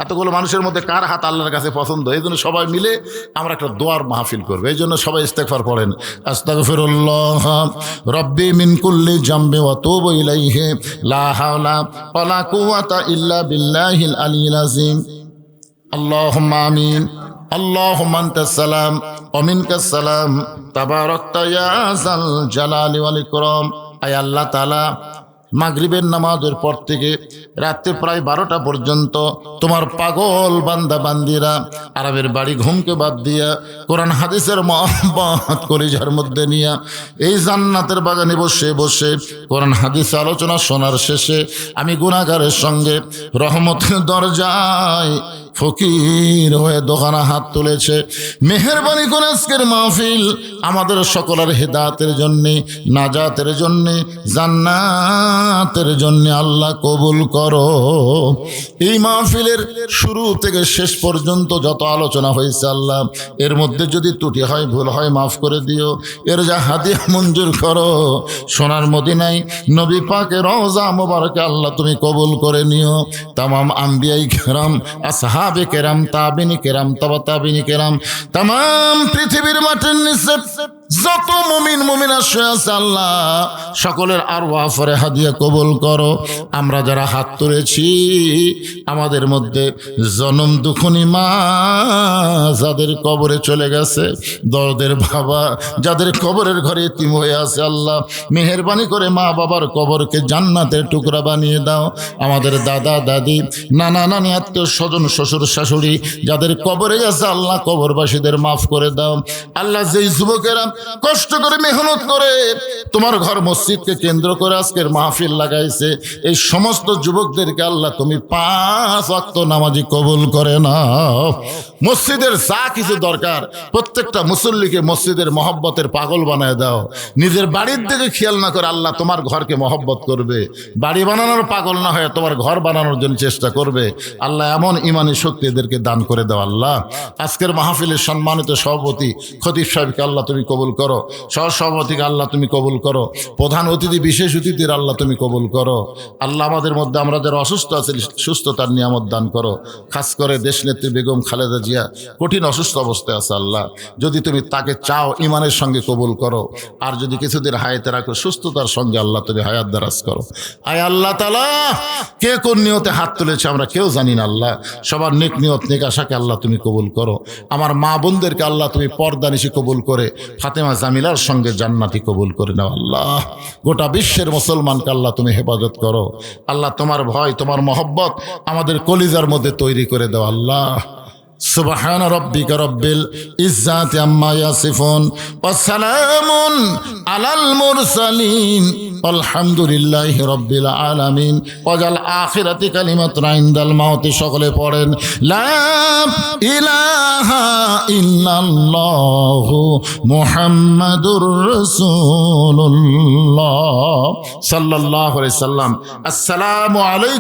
এতগুলো মানুষের মধ্যে কার হাত আল্লাহর কাছে পছন্দ? এই জন্য সবাই মিলে আমরা একটা দোয়ার মাহফিল করবো। এই জন্য সবাই ইস্তেগফার পড়েন। আস্তাগফিরুল্লাহ রব্বি মিন কুল্লি জামবি ওয়া তুবু ইলাইহি লা হাওলা ওয়ালা কুওয়াতা ইল্লা বিল্লাহিল আলিয়্যিল আযীম। আল্লাহুম্মা আমিন। আল্লাহুম্মা আনতাস সালাম ওয়া মিনকাস সালাম তাবারাকতা ইয়া যাল জালালি ওয়াল ইকরাম। আয় আল্লাহ তাআলা, মাগরিবের নামাজের পর থেকে রাতে প্রায় 12টা পর্যন্ত তোমার পাগল বান্দা বান্দিরা আরবের বাড়ি ঘুমকে বাদ দিয়া কোরআন হাদিসের মহব্বত কলিজার মধ্যে নিয়া এই জান্নাতের বাগানে বসে বসে কোরআন হাদিস আলোচনা শোনার শেষে আমি গুনাহগারের সঙ্গে রহমতের দরজায় ফকির হয়ে দোকানা হাত তুলেছে। মেহেরবানি করে আজকের মাহফিল আমাদের সকলের হেদায়েতের জন্যে, নাজাতের জন্যে, জান্নাতের জন্যে আল্লাহ কবুল করো। এই মাহফিলের শুরু থেকে শেষ পর্যন্ত যত আলোচনা হয়েছে আল্লাহ, এর মধ্যে যদি ত্রুটি হয়, ভুল হয়, মাফ করে দিও। এর যা হাদিয়া মঞ্জুর করো। সোনার মদিনায় নবী পাকের রওজা মোবারকে আল্লাহ তুমি কবুল করে নিও। তামাম আম্বিয়াই কেরাম, আসহাবে কেরাম, তাবিনী কেরাম, তাবা তাবিনী কেরাম, তামাম পৃথিবীর মাটির নিচে যত মুমিন মুমিনা শুয়ে আছে আল্লাহ সকলের আরওয়াহ ফরে হাদিয়া কবুল করো। আমরা যারা হাত তুলেছি আমাদের মধ্যে জনম দুখনি মা যাদের কবরে চলে গেছে, দরদের বাবা যাদের কবরের ঘরে এতিম হয়ে আছে আল্লাহ মেহেরবানি করে মা বাবার কবরকে জান্নাতের টুকরা বানিয়ে দাও। আমাদের দাদা দাদি, নানা নানি, আত্মীয় স্বজন, শ্বশুর শাশুড়ি যাদের কবরে আছে আল্লাহ কবরবাসীদের মাফ করে দাও। আল্লাহ যেই যুবকেরা কষ্ট করে মেহনত করে তোমার ঘর মসজিদকে কেন্দ্র করে আজকের মাহফিল লাগাইছে, এই সমস্ত যুবকদেরকে আল্লাহ তুমি 5 ওয়াক্ত নামাজি কবুল করে নাও। মসজিদের যা কিছু দরকার প্রত্যেকটা মুসল্লিকে মসজিদের মহব্বতের পাগল বানায় দাও। নিজের বাড়ির দিকে খেয়াল না করে আল্লাহ তোমার ঘরকে মহব্বত করবে। বাড়ি বানানোর পাগল না হয়ে তোমার ঘর বানানোর জন্য চেষ্টা করবে। আল্লাহ এমন ইমানি শক্তি এদেরকে দান করে দাও। আল্লাহ আজকের মাহফিলের সম্মানিত সভাপতি খতিব সাহেবকে আল্লাহ তুমি কবুল করো। সহসভাপতিকে আল্লাহ তুমি কবুল করো। প্রধান অতিথি, বিশেষ অতিথির আল্লাহ তুমি কবুল করো। আল্লাহ আমাদের মধ্যে আমরা যারা অসুস্থ আছি সুস্থতার নিয়ামত দান করো। খাস করে দেশনেত্রী বেগম খালেদা জিয়া কঠিন অসুস্থ অবস্থায় আছে আল্লাহ, যদি তুমি তাকে চাও ইমানের সঙ্গে কবুল করো। আর যদি কিছুদিন হায়াতে রাখো সুস্থতার সঙ্গে আল্লাহ তুমি হায়াত দারাজ করো। আয় আল্লাহ তাআলা, কে কোন নিয়তে হাত তুলেছে আমরা কেউ জানি না আল্লাহ। সবার নেক নিয়ত নেক আশাকে আল্লাহ তুমি কবুল করো। আমার মা বোনদেরকে আল্লাহ তুমি পর্দানিশি কবুল করে ফাতেমা জামিলার সঙ্গে জান্নাতি কবুল করে নাও। আল্লাহ গোটা বিশ্বের মুসলমানকে আল্লাহ তুমি হেফাজত করো। আল্লাহ তোমার ভয়, তোমার মহব্বত আমাদের কলিজার মধ্যে তৈরি করে দাও। আল্লাহ সুবহান রাব্বিকা রব্বিল ইজ্জাতি আম্মা ইয়াসিফুন ওয়া সালামুন আলাল মুরসালিন আলহামদুলিল্লাহি রাব্বিল আলামিন। ওয়াজাল আখিরাতি কালিমাতুন ইনদাল মাউতি। সকলে পড়েন লা ইলাহা ইল্লাল্লাহু মুহাম্মাদুর রাসূলুল্লাহ সাল্লাল্লাহু আলাইহি সাল্লাম। আসসালামু আলাইকুম।